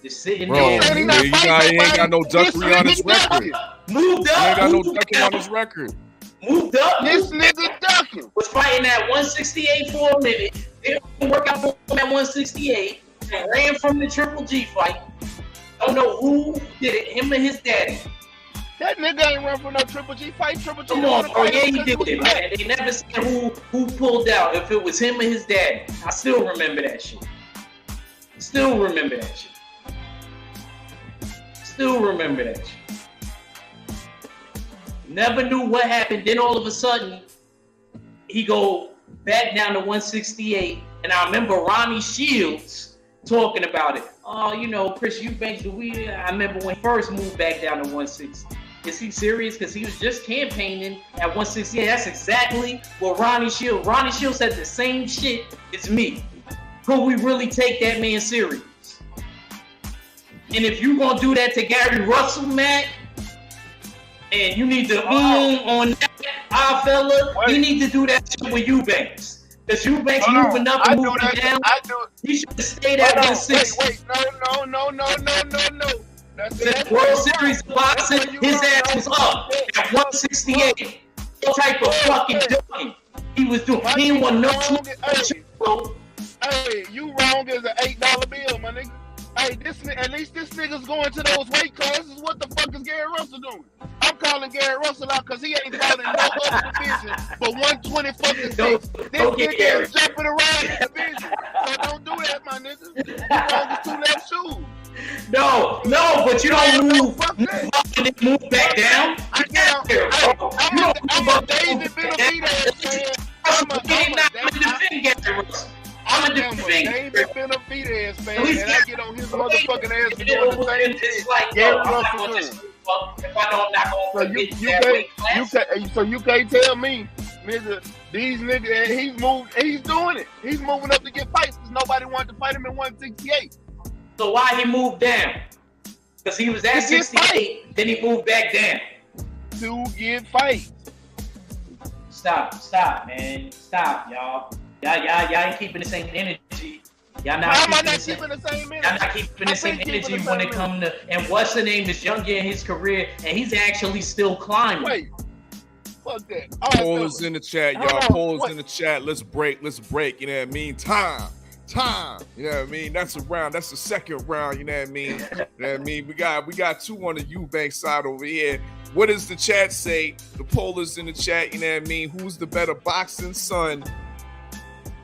Just sitting there. He ain't got no duckery on his record. Moved up. He ain't got no ducking on his record. Moved up. This nigga ducking. Was fighting at 168 for a minute. Didn't work out for him at 168. And ran from the Triple G fight. Don't know who did it. Him and his daddy. That nigga ain't run for no Triple G fight. Triple G. Come on, bro. Yeah, he did it, man. They never said who pulled out. If it was him or his daddy. I still remember that shit. Still remember that shit. Never knew what happened. Then all of a sudden, he go back down to 168. And I remember Ronnie Shields talking about it. Oh, you know, Chris Eubanks, I remember when he first moved back down to 160. Is he serious? Because he was just campaigning at 168. That's exactly what Ronnie Shields said the same shit as me. Could we really take that man serious? And if you gonna do that to Gary Russell, Matt, and you need to on that, fella, you need to do that shit with Eubanks. Because Eubanks moving up and moving down. He should have stayed at 160. Wait, no. The World Series of Boxing, his ass was up at 168. What type of fucking ducking he was doing? He ain't want no. Hey, you wrong as an $8 bill, my nigga. Hey, at least this nigga's going to those weight classes. What the fuck is Gary Russell doing? I'm calling Gary Russell out because he ain't calling no other division but 120 fucking 6. This nigga is jumping around the division. So don't do that, my nigga. You wrong as 2 left shoes. No, but you don't move. Move back down. I'm a David Benavidez fan. I'm a David Benavidez fan, and I get on his motherfucking ass for doing the same thing. Gary Russell doing. So you can't tell me, nigga, these niggas, he's doing it. He's moving up to get fights because nobody wanted to fight him in 168. So why he moved down? Because he was at 68, then he moved back down. To get fights. Stop, man. Stop, y'all. Y'all ain't keeping the same energy. Y'all not keeping the same energy. Y'all not keeping the same energy when it comes to, and what's the name is younger in his career, and he's actually still climbing. Wait. Fuck that. Polls in the chat, y'all. Polls in the chat. Let's break. You know what I mean? Time. You know what I mean? That's a round. That's the second round. You know what I mean? You know what I mean? We got 2 on the Eubank side over here. What does the chat say? The poll is in the chat. You know what I mean? Who's the better boxing son?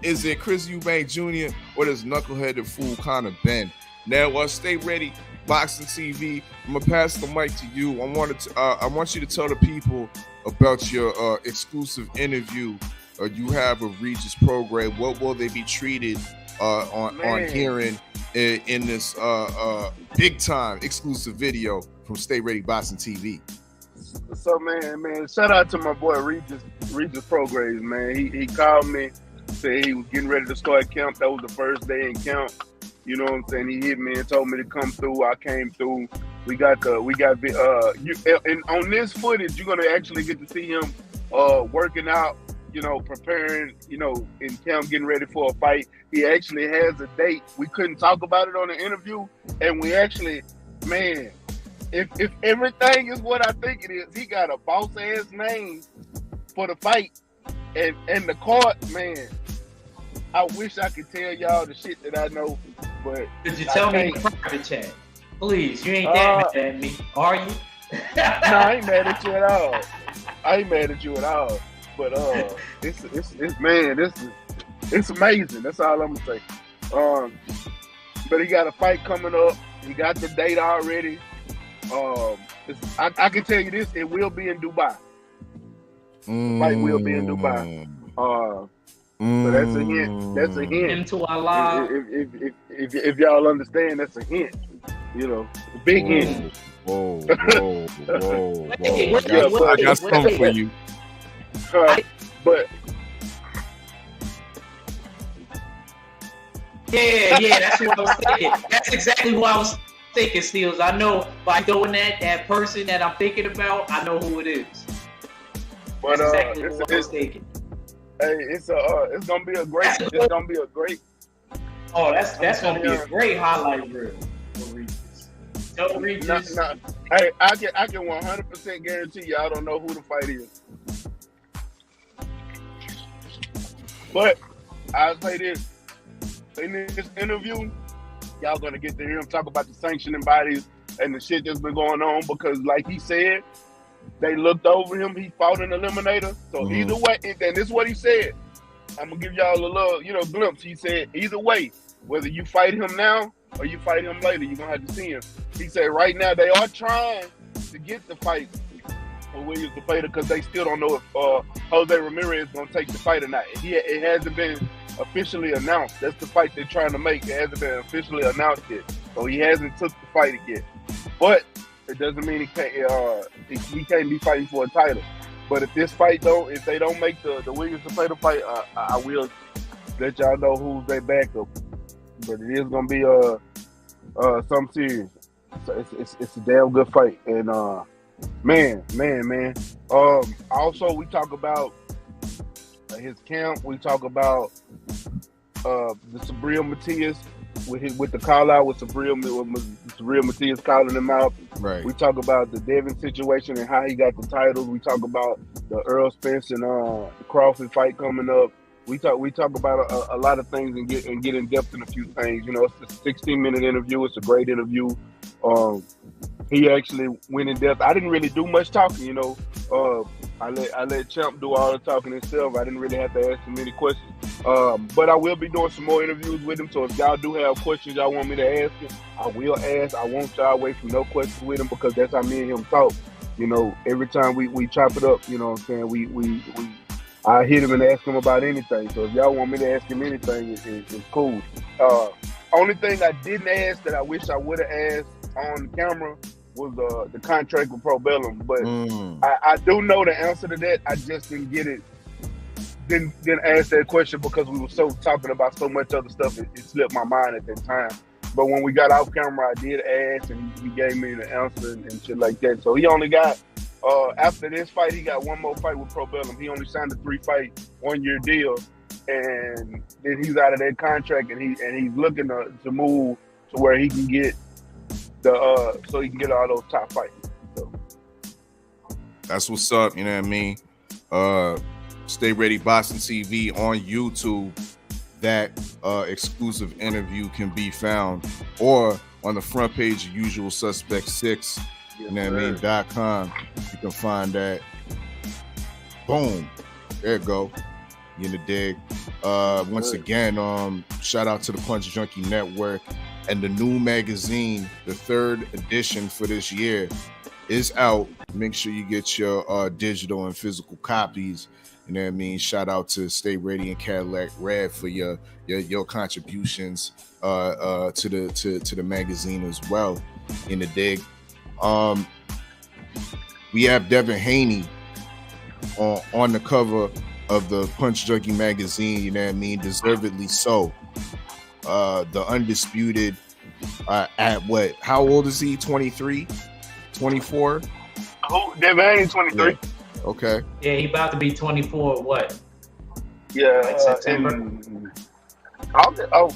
Is it Chris Eubank Jr. or does knuckleheaded fool Conor Ben? Now, stay ready, Boxing TV. I'm gonna pass the mic to you. I want you to tell the people about your exclusive interview you have a Regis program. What will they be treated on hearing in this big time exclusive video from Stay Ready Boxing TV? So man, shout out to my boy Regis Programs, man. He called me, said he was getting ready to start camp. That was the first day in camp. You know what I'm saying? He hit me and told me to come through. I came through. And on this footage, you're gonna actually get to see him working out, you know, preparing, you know, in camp, getting ready for a fight. He actually has a date. We couldn't talk about it on the interview, and we actually, man, if everything is what I think it is, he got a boss ass name for the fight, and the card, man. I wish I could tell y'all the shit that I know, but could you tell me in the private chat? Please, you ain't that mad at me, are you? No, I ain't mad at you at all. But it's amazing. That's all I'm gonna say. But he got a fight coming up. He got the date already. I can tell you this: it will be in Dubai. The fight will be in Dubai. So that's a hint. That's a hint. Into our live. If y'all understand, that's a hint. You know, a big hint. Whoa. Wait, I got something for you. But yeah, that's what I was thinking. That's exactly what I was thinking, Steels. I know by throwing that person that I'm thinking about, I know who it is. but That's exactly what I was thinking. hey, it's gonna be a great. It's gonna be a great. Oh, that's gonna be a great highlight reel for Regis. Tell Regis. Hey, I can 100% guarantee you I don't know who the fight is. But I'll say this. In this interview, y'all gonna get to hear him talk about the sanctioning bodies and the shit that's been going on because like he said, they looked over him, he fought an eliminator. So either way, and this is what he said. I'm gonna give y'all a little, glimpse. He said, either way, whether you fight him now or you fight him later, you're gonna have to see him. He said right now they are trying to get the fight for Williams to fight because they still don't know if Jose Ramirez is gonna take the fight or not. It hasn't been officially announced. That's the fight they're trying to make. It hasn't been officially announced yet. So he hasn't took the fight yet. But it doesn't mean he can't be fighting for a title. But if this fight if they don't make the Williams to fight the fight, I will let y'all know who's their backup. But it is gonna be something serious. So it's a damn good fight. And man. Also we talk about his camp. We talk about the Sabril Matias with the call out with Sabril Matias calling him out. Right. We talk about the Devin situation and how he got the titles. We talk about the Earl Spence and Crawford fight coming up. We talk about a lot of things and get in depth in a few things. It's a 16-minute interview. It's a great interview. He actually went in depth. I didn't really do much talking. I let Champ do all the talking himself. I didn't really have to ask him any questions. But I will be doing some more interviews with him. So if y'all do have questions y'all want me to ask him, I will ask. I won't shy away from no questions with him because that's how me and him talk. Every time we chop it up, you know what I'm saying? I hit him and ask him about anything. So if y'all want me to ask him anything, it's cool. Only thing I didn't ask that I wish I would have asked on camera was the contract with Pro Bellum. But I do know the answer to that. I just didn't get it. Didn't ask that question because we were so talking about so much other stuff. It slipped my mind at that time. But when we got off camera, I did ask, and he gave me the answer and shit like that. So he only got, after this fight, he got one more fight with Pro Bellum. He only signed a 3-fight, 1-year deal, and then he's out of that contract, and he's looking to move to where he can get so he can get all those top fights. So. That's what's up. You know what I mean? Stay Ready Boxing TV on YouTube. That exclusive interview can be found, or on the front page of Usual Suspect 6, you know what I mean, .com. You can find that. Boom. There you go. You in the dig. Once again, shout out to the Punch Junkie Network and the new magazine. The 3rd edition for this year is out. Make sure you get your digital and physical copies. You know what I mean? Shout out to Stay Ready and Cadillac Red for your contributions to the magazine as well. In the dig. We have Devin Haney on the cover of the Punch Junkie magazine, you know what I mean? Deservedly so. The undisputed at what? How old is he? 23? 24? Oh, Devin Haney, 23. Yeah. Okay. Yeah, he about to be 24. What? Yeah, like September.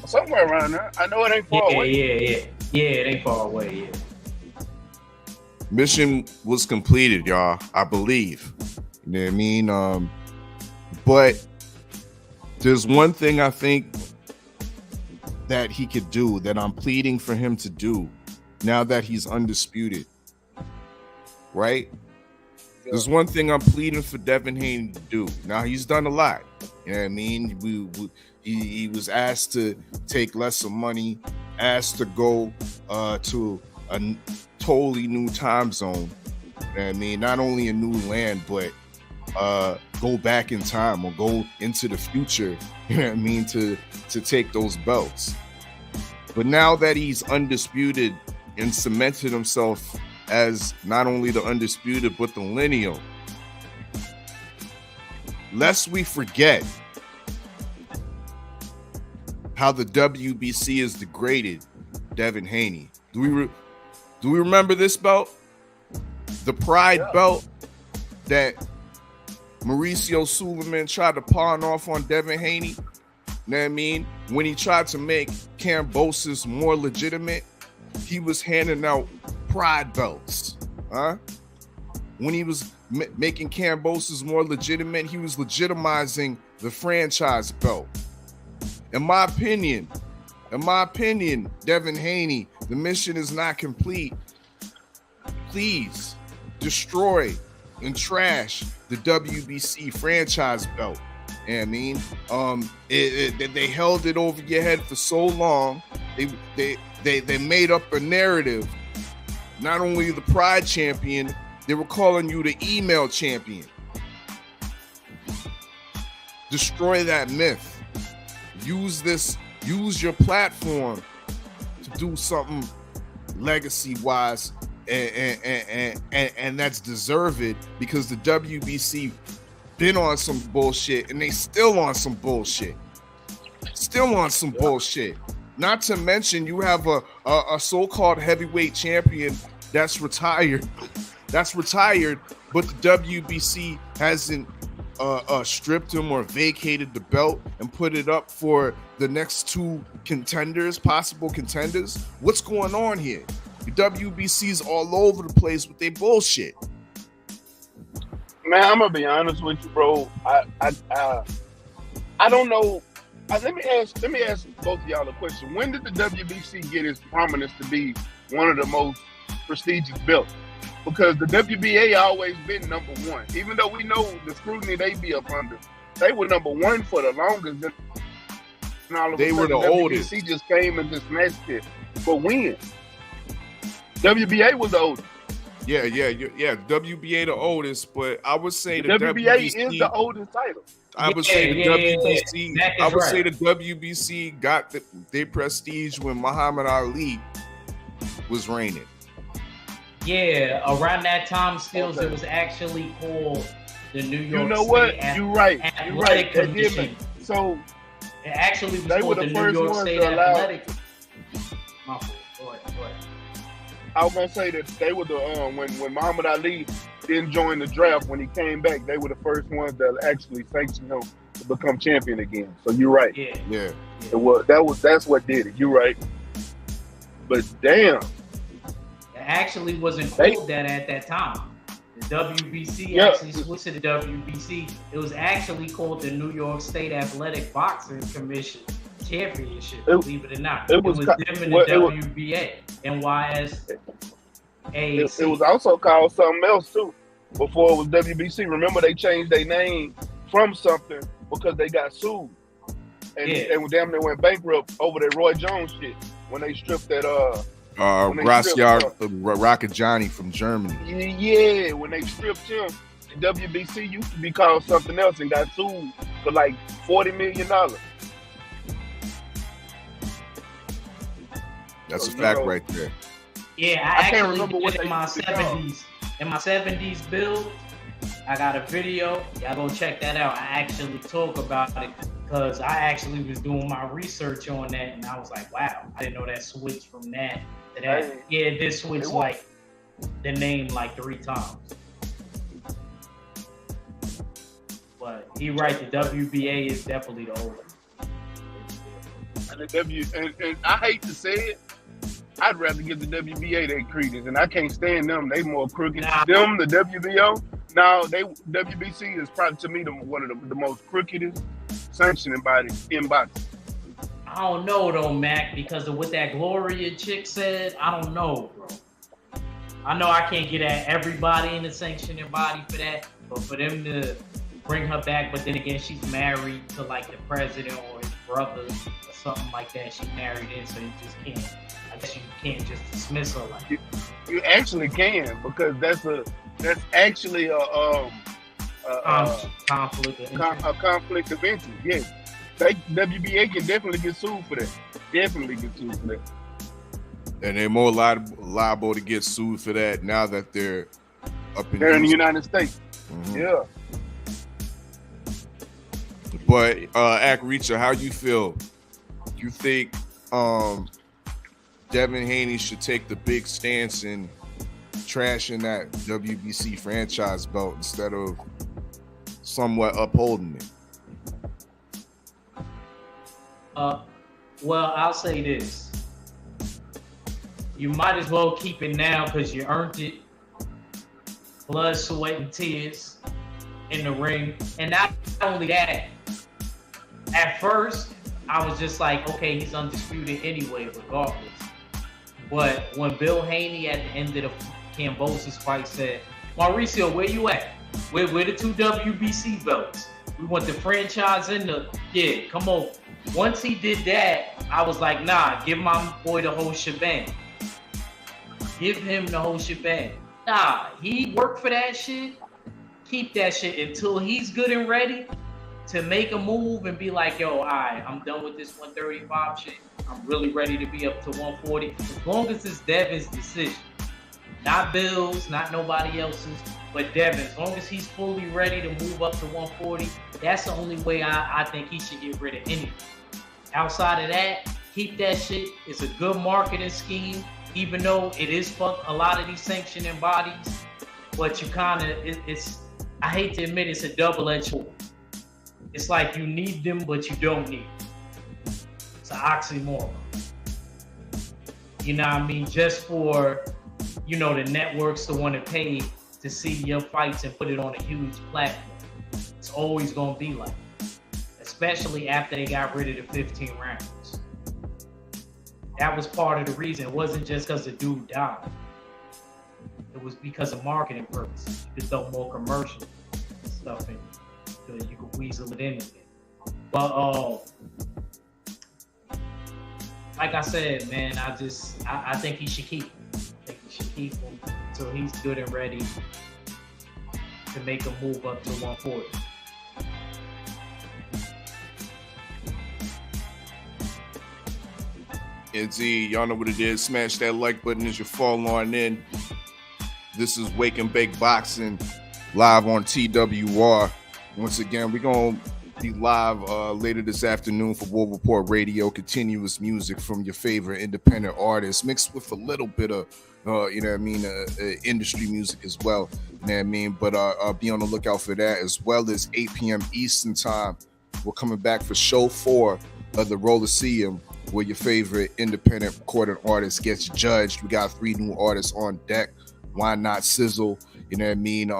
Somewhere around there. I know it ain't far away. Yeah, it ain't far away. Yeah. Mission was completed, y'all. I believe. You know what I mean? But there's one thing I think that he could do that I'm pleading for him to do now that he's undisputed. Right? There's one thing I'm pleading for Devin Haney to do. Now, he's done a lot. You know what I mean? He was asked to take less of money, asked to go to a totally new time zone. You know what I mean? Not only a new land, but go back in time or go into the future, you know what I mean, to take those belts. But now that he's undisputed and cemented himself as not only the undisputed but the lineal. Lest we forget how the WBC is degraded Devin Haney. Do we remember this belt? The Pride belt that Mauricio Suleiman tried to pawn off on Devin Haney. You know what I mean? When he tried to make Kambosos more legitimate, he was handing out Pride belts. When he was making Kambosos more legitimate, he was legitimizing the franchise belt. In my opinion, Devin Haney, the mission is not complete. Please destroy and trash the WBC franchise belt. You know what I mean? They held it over your head for so long. They made up a narrative. Not only the Pride champion, they were calling you the email champion. Destroy that myth. Use your platform to do something legacy-wise, and that's deserved, because the WBC been on some bullshit, and they still on some bullshit. Not to mention, you have a so-called heavyweight champion that's retired, but the WBC hasn't stripped him or vacated the belt and put it up for the next two possible contenders. What's going on here? The WBC's all over the place with their bullshit. Man, I'm gonna be honest with you, bro. I don't know. Let me ask both of y'all a question. When did the WBC get its prominence to be one of the most prestigious belts? Because the WBA always been number one. Even though we know the scrutiny they be up under, they were number one for the longest. And all of They were the oldest. WBC just came and just smashed it for win. WBA was the oldest. Yeah. WBA the oldest, but I would say the WBA WBC is the oldest title. I would say the WBC. I would say the WBC got their prestige when Muhammad Ali was reigning. Yeah, around that time, Stills, it was actually called the New York. You know what? You're right. Commission. So it actually was they were called the the first New York ones State to allow. Athletic. My fault. Go ahead. I was gonna say that they were the when Muhammad Ali didn't join the draft, when he came back, they were the first ones that actually sanctioned him to become champion again. So you're right. Yeah. That's what did it. You're right. But damn, It actually wasn't called that at that time. The WBC actually switched to the WBC. It was actually called the New York State Athletic Boxing Commission Championship, believe it or not. It was them and the WBA, NYSAC. It was also called something else too before it was WBC. Remember, they changed their name from something because they got sued. And damn, they went bankrupt over that Roy Jones shit when they stripped that Graciar Rocket Johnny from Germany. Yeah, when they stripped him, the WBC used to be called something else and got sued for like $40 million. That's a fact right there. Yeah, I actually did it in my 70s. In my 70s build, I got a video. Y'all go check that out. I actually talk about it because I actually was doing my research on that, and I was like, wow, I didn't know that switched from that to that. Yeah, this switched like the name like 3 times. But he right, the WBA is definitely the oldest. And I hate to say it, I'd rather give the WBA their credence, and I can't stand them. They more crooked. Them, the WBO. Now, WBC is probably to me one of the most crookedest sanctioning bodies in boxing. I don't know though, Mac, because of what that Gloria chick said. I don't know, bro. I know I can't get at everybody in the sanctioning body for that, but for them to bring her back, but then again, she's married to like the president or his brother or something like that. She married in, so you just can't. I guess you can't just dismiss her like that. You actually can, because that's actually a conflict of interest. A conflict of interest. Yes, WBA can definitely get sued for that. Definitely get sued for that. And they're more liable to get sued for that now that they're up in They're in the Houston. United States. Yeah. But Ak Reacher, how you feel? You think Devin Haney should take the big stance in trashing that WBC franchise belt instead of somewhat upholding it? Well, I'll say this. You might as well keep it now because you earned it. Blood, sweat, and tears in the ring. And not only that, at first, I was just like, okay, he's undisputed anyway, regardless. But when Bill Haney at the end of the Kambosos fight said, Mauricio, where you at? We're the two WBC belts. We want the franchise in the, yeah, come on. Once he did that, I was like, nah, give my boy the whole shebang. Give him the whole shebang. Nah, he worked for that shit. Keep that shit until he's good and ready to make a move and be like, yo, all right, I'm done with this 135 shit. I'm really ready to be up to 140. As long as it's Devin's decision. Not Bill's, not nobody else's, but Devin. As long as he's fully ready to move up to 140, that's the only way I think he should get rid of anything. Outside of that, keep that shit. It's a good marketing scheme, even though it is fuck a lot of these sanctioning bodies. But you kind of, it's, I hate to admit, it's a double-edged sword. It's like you need them, but you don't need them. It's an oxymoron. You know what I mean? Just for, you know, the networks to want to pay to see your fights and put it on a huge platform. It's always going to be like that. Especially after they got rid of the 15 rounds. That was part of the reason. It wasn't just because the dude died. It was because of marketing purposes. You could throw more commercial stuff in. So you could weasel it in again. But like I said, man, I think he should keep him. I think he should keep him until he's good and ready to make a move up to 140. Indeed, y'all know what it is. Smash that like button as you fall on in. This is Wake and Bake Boxing live on TWR. Once again, we're going to be live later this afternoon for War Report Radio. Continuous music from your favorite independent artists mixed with a little bit of, you know what I mean, industry music as well. You know what I mean? But be on the lookout for that, as well as 8 p.m. Eastern time. We're coming back for show 4 of the Rolliseum, where your favorite independent recording artist gets judged. We got 3 new artists on deck. Why Not Sizzle, you know what I mean?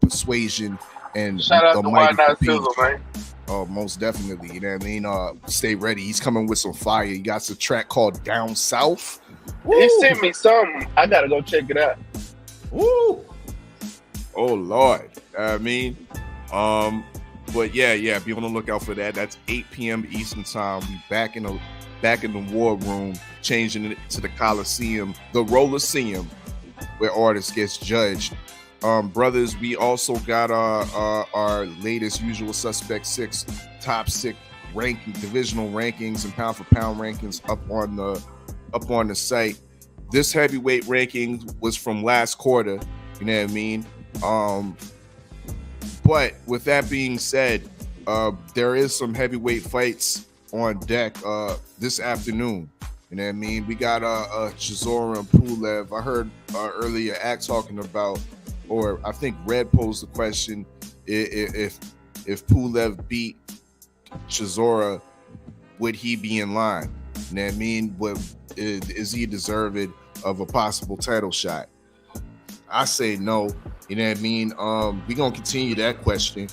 Persuasion and shout out the to Why Mighty Not Peach. Sizzle, man. Most definitely, you know what I mean? Stay ready. He's coming with some fire. He got a track called Down South. He sent me something. I gotta go check it out. Woo! Oh Lord. I mean, but yeah, be on the lookout for that. That's 8 p.m. Eastern time. We back in the war room, changing it to the Coliseum, the Rolliseum, where artists gets judged. Brothers, we also got our latest Usual Suspect 6 top 6 ranking, divisional rankings and pound for pound rankings up on the site. This heavyweight ranking was from last quarter, you know what I mean? But with that being said, there is some heavyweight fights on deck this afternoon. You know what I mean? We got Chisora and Pulev. I heard earlier Ak talking about, or I think Red posed the question, if Pulev beat Chisora, would he be in line? You know what I mean? Is he deserving of a possible title shot? I say no. You know what I mean? We're going to continue that question.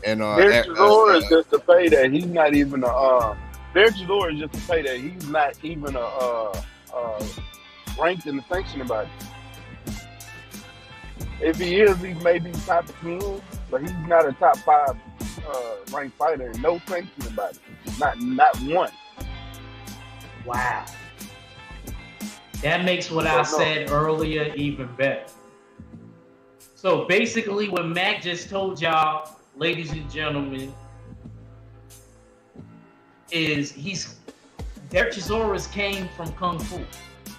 And Chisora is just to pay that. He's not even Chisora is just to pay that. He's not even ranked in the sanctioning body. If he is, he may be top 10, but he's not a top 5 ranked fighter in no sanctioning body. Not one. Wow. That makes what I said earlier even better. So basically what Mac just told y'all, ladies and gentlemen, is Derek Chisora came from Kung Fu.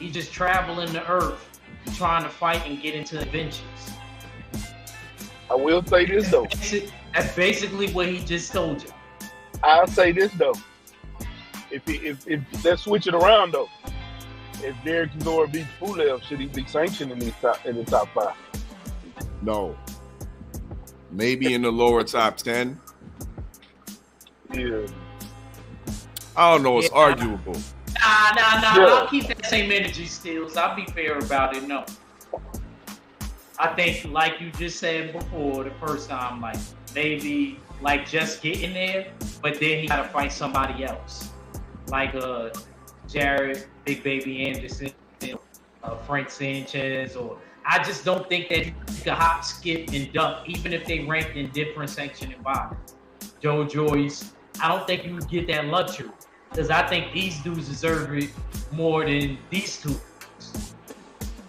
He's just traveling the earth, trying to fight and get into inventions. I will say this though. That's basically what he just told you. I'll say this though. If let's switch it around though. If Derek Chisora beats Pulev, should he be sanctioned in the top 5? No. Maybe in the lower top 10. Yeah. I don't know. It's arguable. Nah. Yeah. I'll keep that same energy still. So I'll be fair about it. No. I think, like you just said before, the first time, like maybe like just getting there, but then he gotta fight somebody else, like Jared, Big Baby Anderson, Frank Sanchez, or I just don't think that you can hop, skip, and duck, even if they ranked in different sanctioning bodies. Joe Joyce, I don't think you would get that luxury, because I think these dudes deserve it more than these two.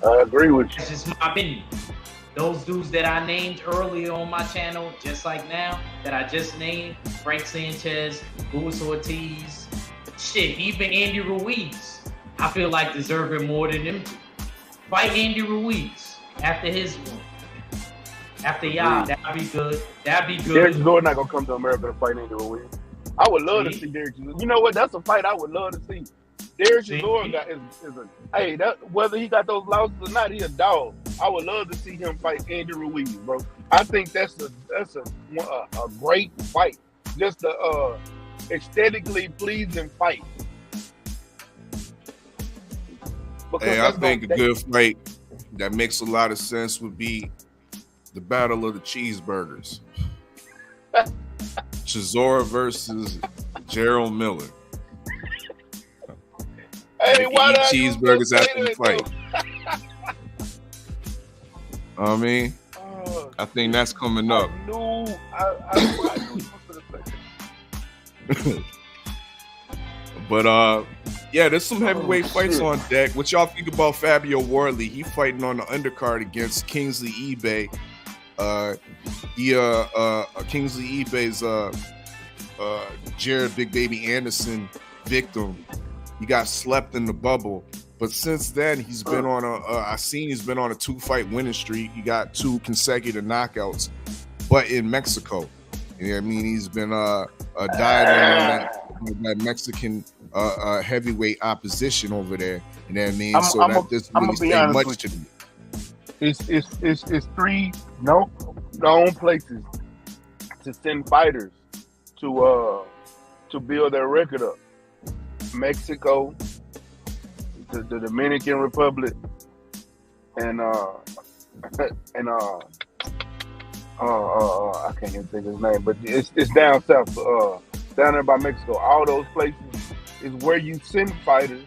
I agree with you. That's just my opinion. Those dudes that I named earlier on my channel, just like now, that I just named, Frank Sanchez, Luis Ortiz, shit, even Andy Ruiz, I feel like deserve it more than them two. Fight Andy Ruiz after his win. After y'all, that'd be good. That'd be good. Derek Chisora not gonna come to America to fight Andy Ruiz. I would love to see Derek Chisora. You know what? That's a fight I would love to see. Derek Chisora whether he got those losses or not, he a dog. I would love to see him fight Andy Ruiz, bro. I think that's a great fight. Just a aesthetically pleasing fight. Hey, I think a good fight that makes a lot of sense would be the Battle of the Cheeseburgers. Chisora versus Gerald Miller. Hey, why eat cheeseburgers after the fight. I mean, I think that's coming up. I knew you were gonna say. But yeah, there's some heavyweight fights on deck. What y'all think about Fabio Wardley? He fighting on the undercard against Kingsley eBay. Kingsley eBay's Jared Big Baby Anderson victim. He got slept in the bubble, but since then he's been on he's been on a 2-fight winning streak. He got 2 consecutive knockouts, but in Mexico. You know what I mean? He's been dieting on that Mexican heavyweight opposition over there. You know what I mean? That doesn't really say much to me. It's 3 known places to send fighters to build their record up. Mexico, the Dominican Republic, and I can't even think of his name, but it's down south, down there by Mexico. All those places is where you send fighters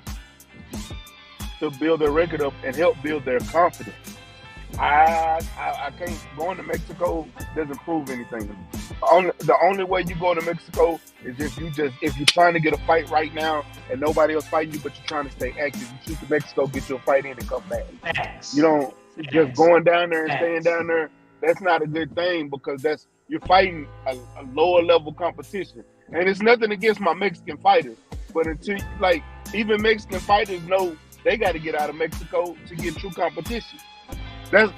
to build their record up and help build their confidence. I can't. Going to Mexico doesn't prove anything to me. The only way you go to Mexico is if you're trying to get a fight right now and nobody else fighting you, but you're trying to stay active. You shoot to Mexico, get your fight in, and come back. You don't just going down there and staying down there. That's not a good thing, because you're fighting a lower level competition. And it's nothing against my Mexican fighters, but until even Mexican fighters know they got to get out of Mexico to get true competition. And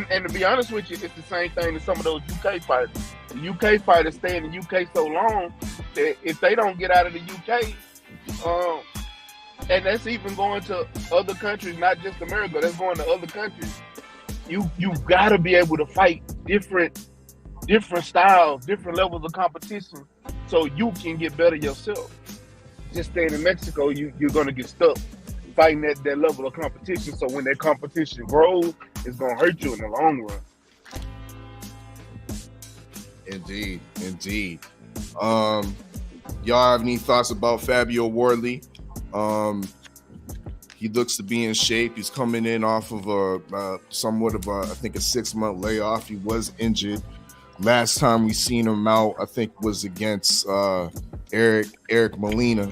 to be honest with you, it's the same thing as some of those UK fighters. The UK fighters stay in the UK so long that if they don't get out of the UK, and that's even going to other countries, not just America, that's going to other countries. You got to be able to fight different styles, different levels of competition, so you can get better yourself. Just staying in Mexico, you're going to get stuck fighting that level of competition. So when that competition grows, it's going to hurt you in the long run. Indeed. Y'all have any thoughts about Fabio Wardley? He looks to be in shape. He's coming in off of somewhat of I think a 6-month layoff. He was injured. Last time we seen him out, I think, was against Eric Molina.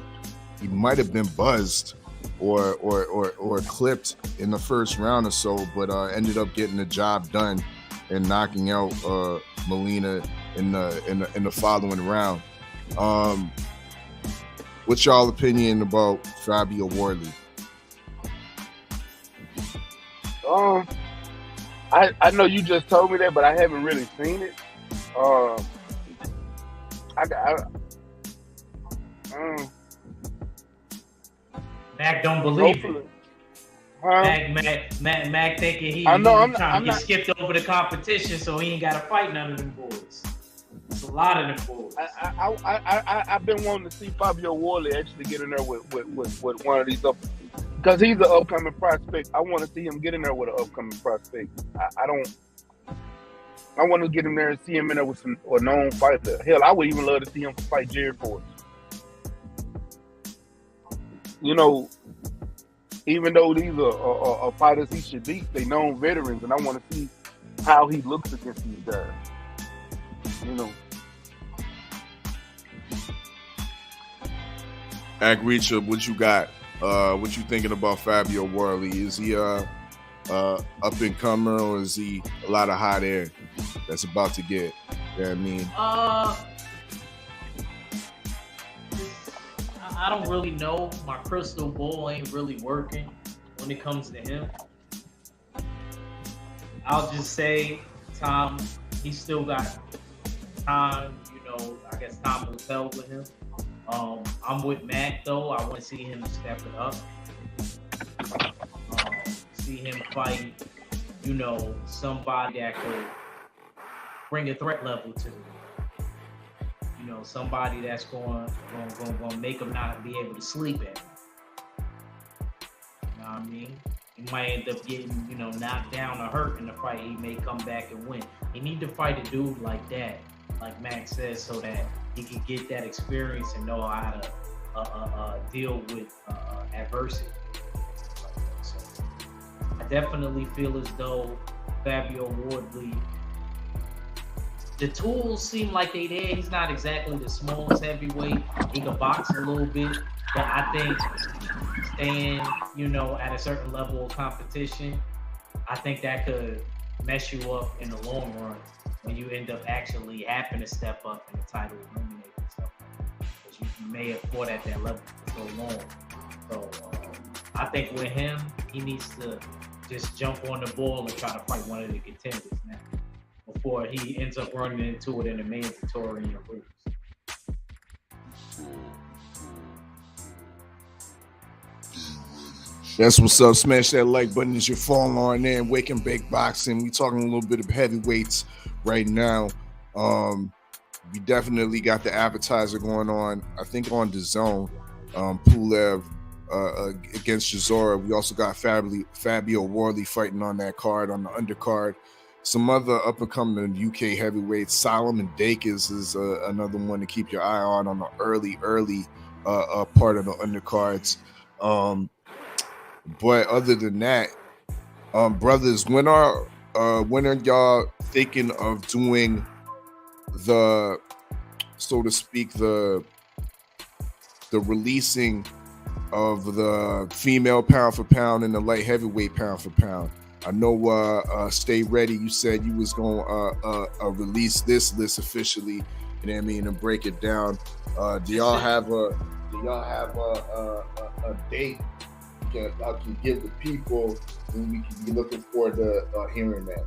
He might have been buzzed or clipped in the first round or so, but ended up getting the job done and knocking out Molina in the following round. What's y'all opinion about Fabio Wardley? I know you just told me that, but I haven't really seen it. I got. Mac don't believe Hopefully. it. Huh? Mac thinking he I know. I'm trying to get not. skipped over the competition, so he ain't got to fight none of them boys. It's a lot of them boys. I've been wanting to see Fabio Warley actually get in there with one of these up, because he's an upcoming prospect. I want to see him get in there with an upcoming prospect. I want to get him there and see him in there with a known fighter. Hell, I would even love to see him fight Jared Ford. You know, even though these are fighters he should beat, they known veterans, and I want to see how he looks against these guys. You know. Agricha, what you got? What you thinking about Fabio Worley? Is he up and comer, or is he a lot of hot air that's about to get? You know what I mean? I don't really know. My crystal ball ain't really working when it comes to him. I'll just say, Tom, he's still got time. You know, I guess time will tell with him. I'm with Mac though. I want to see him step it up. See him fight, you know, somebody that could bring a threat level to him. You know, somebody that's going to make him not be able to sleep at. You know what I mean? He might end up getting, you know, knocked down or hurt in the fight. He may come back and win. He need to fight a dude like that, like Max says, so that he can get that experience and know how to deal with adversity. So I definitely feel as though Fabio Wardley, the tools seem like they there. He's not exactly the smallest heavyweight. He can box a little bit, but I think staying, you know, at a certain level of competition, I think that could mess you up in the long run when you end up actually having to step up in the title eliminating stuff like that. Because you may have fought at that level for so long. So I think with him, he needs to just jump on the ball and try to fight one of the contenders now, before he ends up running into it in a mandatory and lose. That's what's up. Smash that like button as you're falling on in. Wake and Bake Boxing. We talking a little bit of heavyweights right now. We definitely got the appetizer going on, I think, on the zone. Pulev against Chisora. We also got Fabio Worley fighting on that card, on the undercard. Some other up-and-coming UK heavyweights. Solomon Dakis is another one to keep your eye on the early part of the undercards. But other than that, brothers, when are y'all thinking of doing the, so to speak, the releasing of the female pound for pound and the light heavyweight pound for pound? I know Stay Ready, you said you was going to release this list officially, you know what I mean, and break it down. Do y'all have a date I can give the people, and we can be looking forward to hearing that?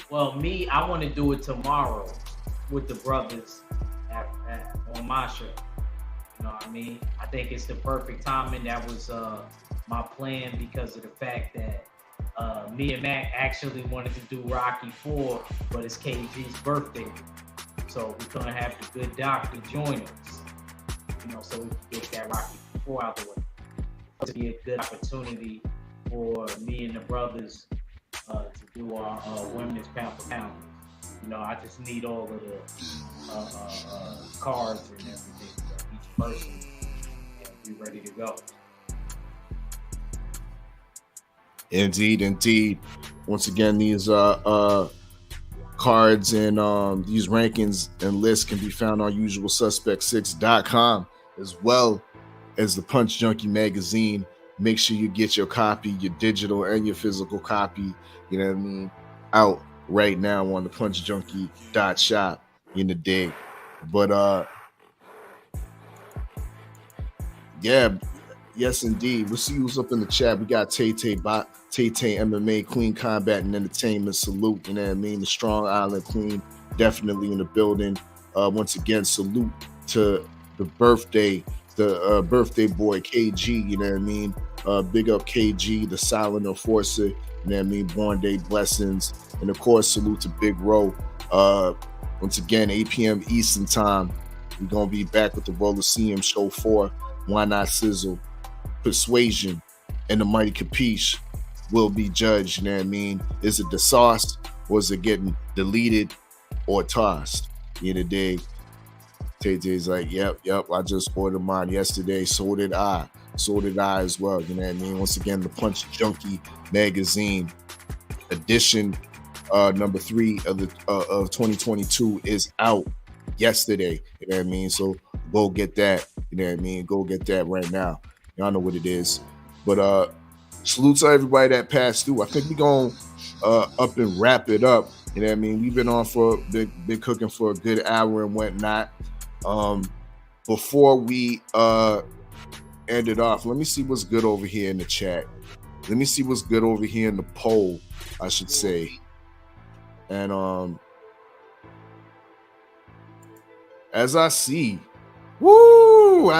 Well, me, I want to do it tomorrow with the brothers on my show. You know what I mean? I think it's the perfect timing. That was my plan because of the fact that me and Mac actually wanted to do Rocky 4, but it's KG's birthday. So we're going to have the good doctor join us, you know, so we can get that Rocky 4 out the way. To be a good opportunity for me and the brothers to do our women's pound for pound. You know, I just need all of the cards and everything for each person and be ready to go. Indeed. Once again, these cards and these rankings and lists can be found on usualsuspect6.com, as well as the Punch Junkie magazine. Make sure you get your copy, your digital and your physical copy, you know what I mean, out right now on the punchjunkie.shop in the day. But yeah, Yes, indeed. We'll see who's up in the chat. We got Tay MMA, Queen Combat and Entertainment. Salute, you know what I mean? The Strong Island Queen, definitely in the building. Once again, salute to the birthday boy, KG, you know what I mean? Big up KG, the silent enforcer, you know what I mean? Born Day blessings. And of course, salute to Big Ro. Once again, 8 p.m. Eastern time. We're going to be back with the Roller-CM Show 4. Why Not Sizzle? Persuasion and the Mighty Capiche will be judged, you know what I mean? Is it the sauce or is it getting deleted or tossed? You know, dig? Tay-Tay's like, yep, I just ordered mine yesterday. So did I as well, you know what I mean? Once again, the Punch Junkie magazine edition number 3 of 2022 is out yesterday, you know what I mean? So go get that, you know what I mean? Go get that right now. Y'all know what it is. But salute to everybody that passed through. I think we're going up and wrap it up. You know what I mean? We've been on for been cooking for a good hour and whatnot. Before we end it off, let me see what's good over here in the chat. Let me see what's good over here in the poll, I should say. And as I see, you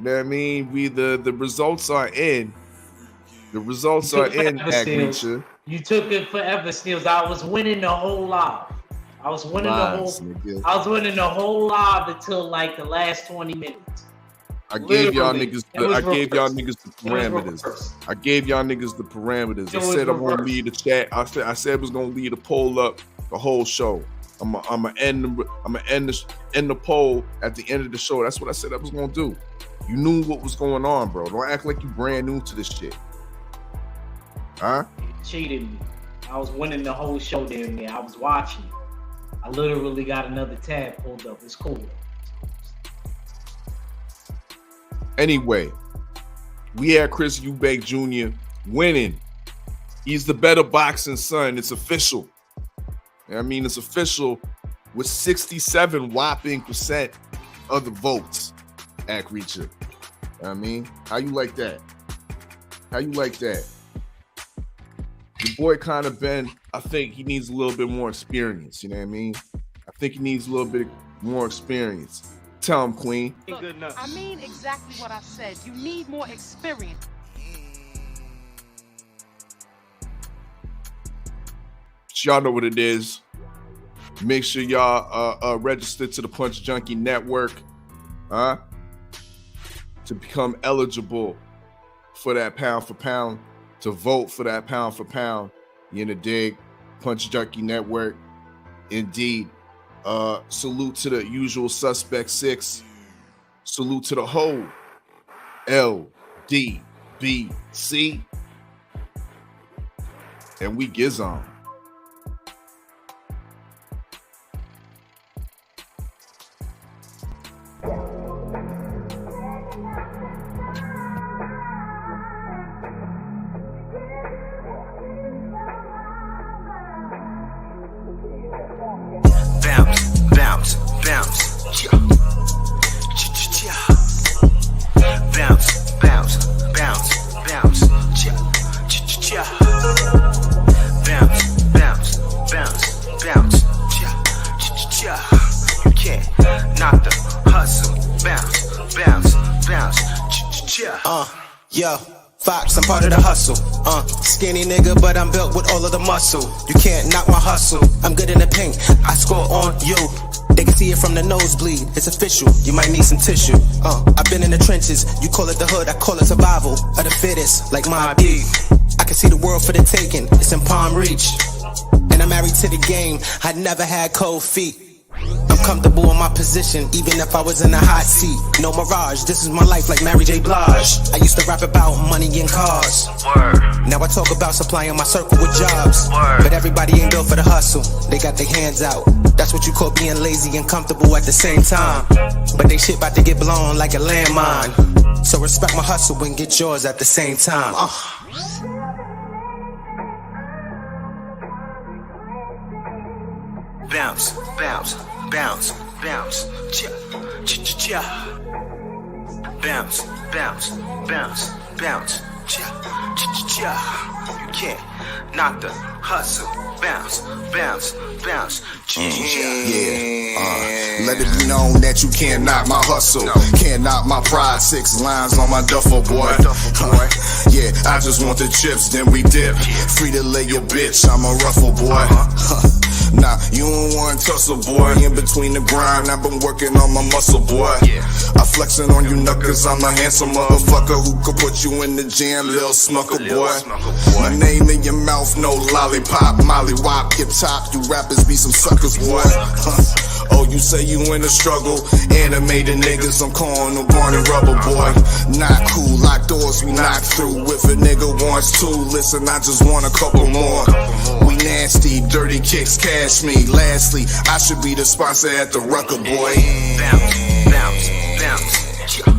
know what I mean? The results are in. The results are in, Agricha. You took it forever, Steels. I was winning the whole live. I was winning the whole live until like the last 20 minutes. I gave y'all niggas the parameters. I gave y'all niggas the parameters. I said I'm gonna lead the chat. I said I was gonna lead the poll up the whole show. I'm gonna end the poll at the end of the show. That's what I said I was gonna do. You knew what was going on, bro. Don't act like you brand new to this shit. Huh? You cheated me. I was winning the whole show damn near. I was watching. I literally got another tab pulled up. It's cool. Anyway, we had Chris Eubank Jr. winning. He's the better boxing son. It's official. I mean, it's official with 67 whopping % of the votes at Reacher. I mean, how you like that? How you like that? Your boy kind of been, I think he needs a little bit more experience. You know what I mean? I think he needs a little bit more experience. Tell him, Queen. Look, I mean exactly what I said. You need more experience. Y'all know what it is. Make sure y'all register to the Punch Junkie Network, to become eligible for that pound for pound, to vote for that pound for pound. You in the dig? Punch Junkie Network, indeed. Salute to the usual suspect 6. Salute to the whole LDBC, and we giz on. Bounce, you can't knock the hustle. Bounce, Yo, Fox, I'm part of the hustle. Skinny nigga, but I'm built with all of the muscle. You can't knock my hustle. I'm good in the paint. I score on you. They can see it from the nosebleed. It's official. You might need some tissue. I've been in the trenches. You call it the hood. I call it survival of the fittest, like my D. I can see the world for the taking. It's in palm reach. And I'm married to the game. I never had cold feet. I'm comfortable in my position, even if I was in a hot seat. No mirage, this is my life like Mary J. Blige. I used to rap about money and cars. Now I talk about supplying my circle with jobs. But everybody ain't built for the hustle. They got their hands out. That's what you call being lazy and comfortable at the same time. But they shit about to get blown like a landmine. So respect my hustle and get yours at the same time. Bounce, bounce, bounce, bounce, bounce. You can't knock the hustle. Bounce, bounce, bounce. Let it be known that you can't knock my hustle, can't knock my pride. 6 lines on my duffel, boy. Yeah, I just want the chips, then we dip. Free to lay your bitch, I'm a ruffle boy. Nah, you don't want tussle, boy. In between the grind, I've been working on my muscle, boy. I flexing on you niggas, I'm a handsome motherfucker who could put you in the jam, lil' smucker, boy. My name in your mouth, no lollipop, molly wop, get top. You rappers be some suckers, boy. Oh, you say you in a struggle, animated niggas, I'm calling them born and rubber, boy. Not cool, lock doors, we knock through. If a nigga wants to, listen, I just want a couple more. We nasty, dirty kicks, cash me. Lastly, I should be the sponsor at the Rucker, boy. Bounce, bounce, bounce.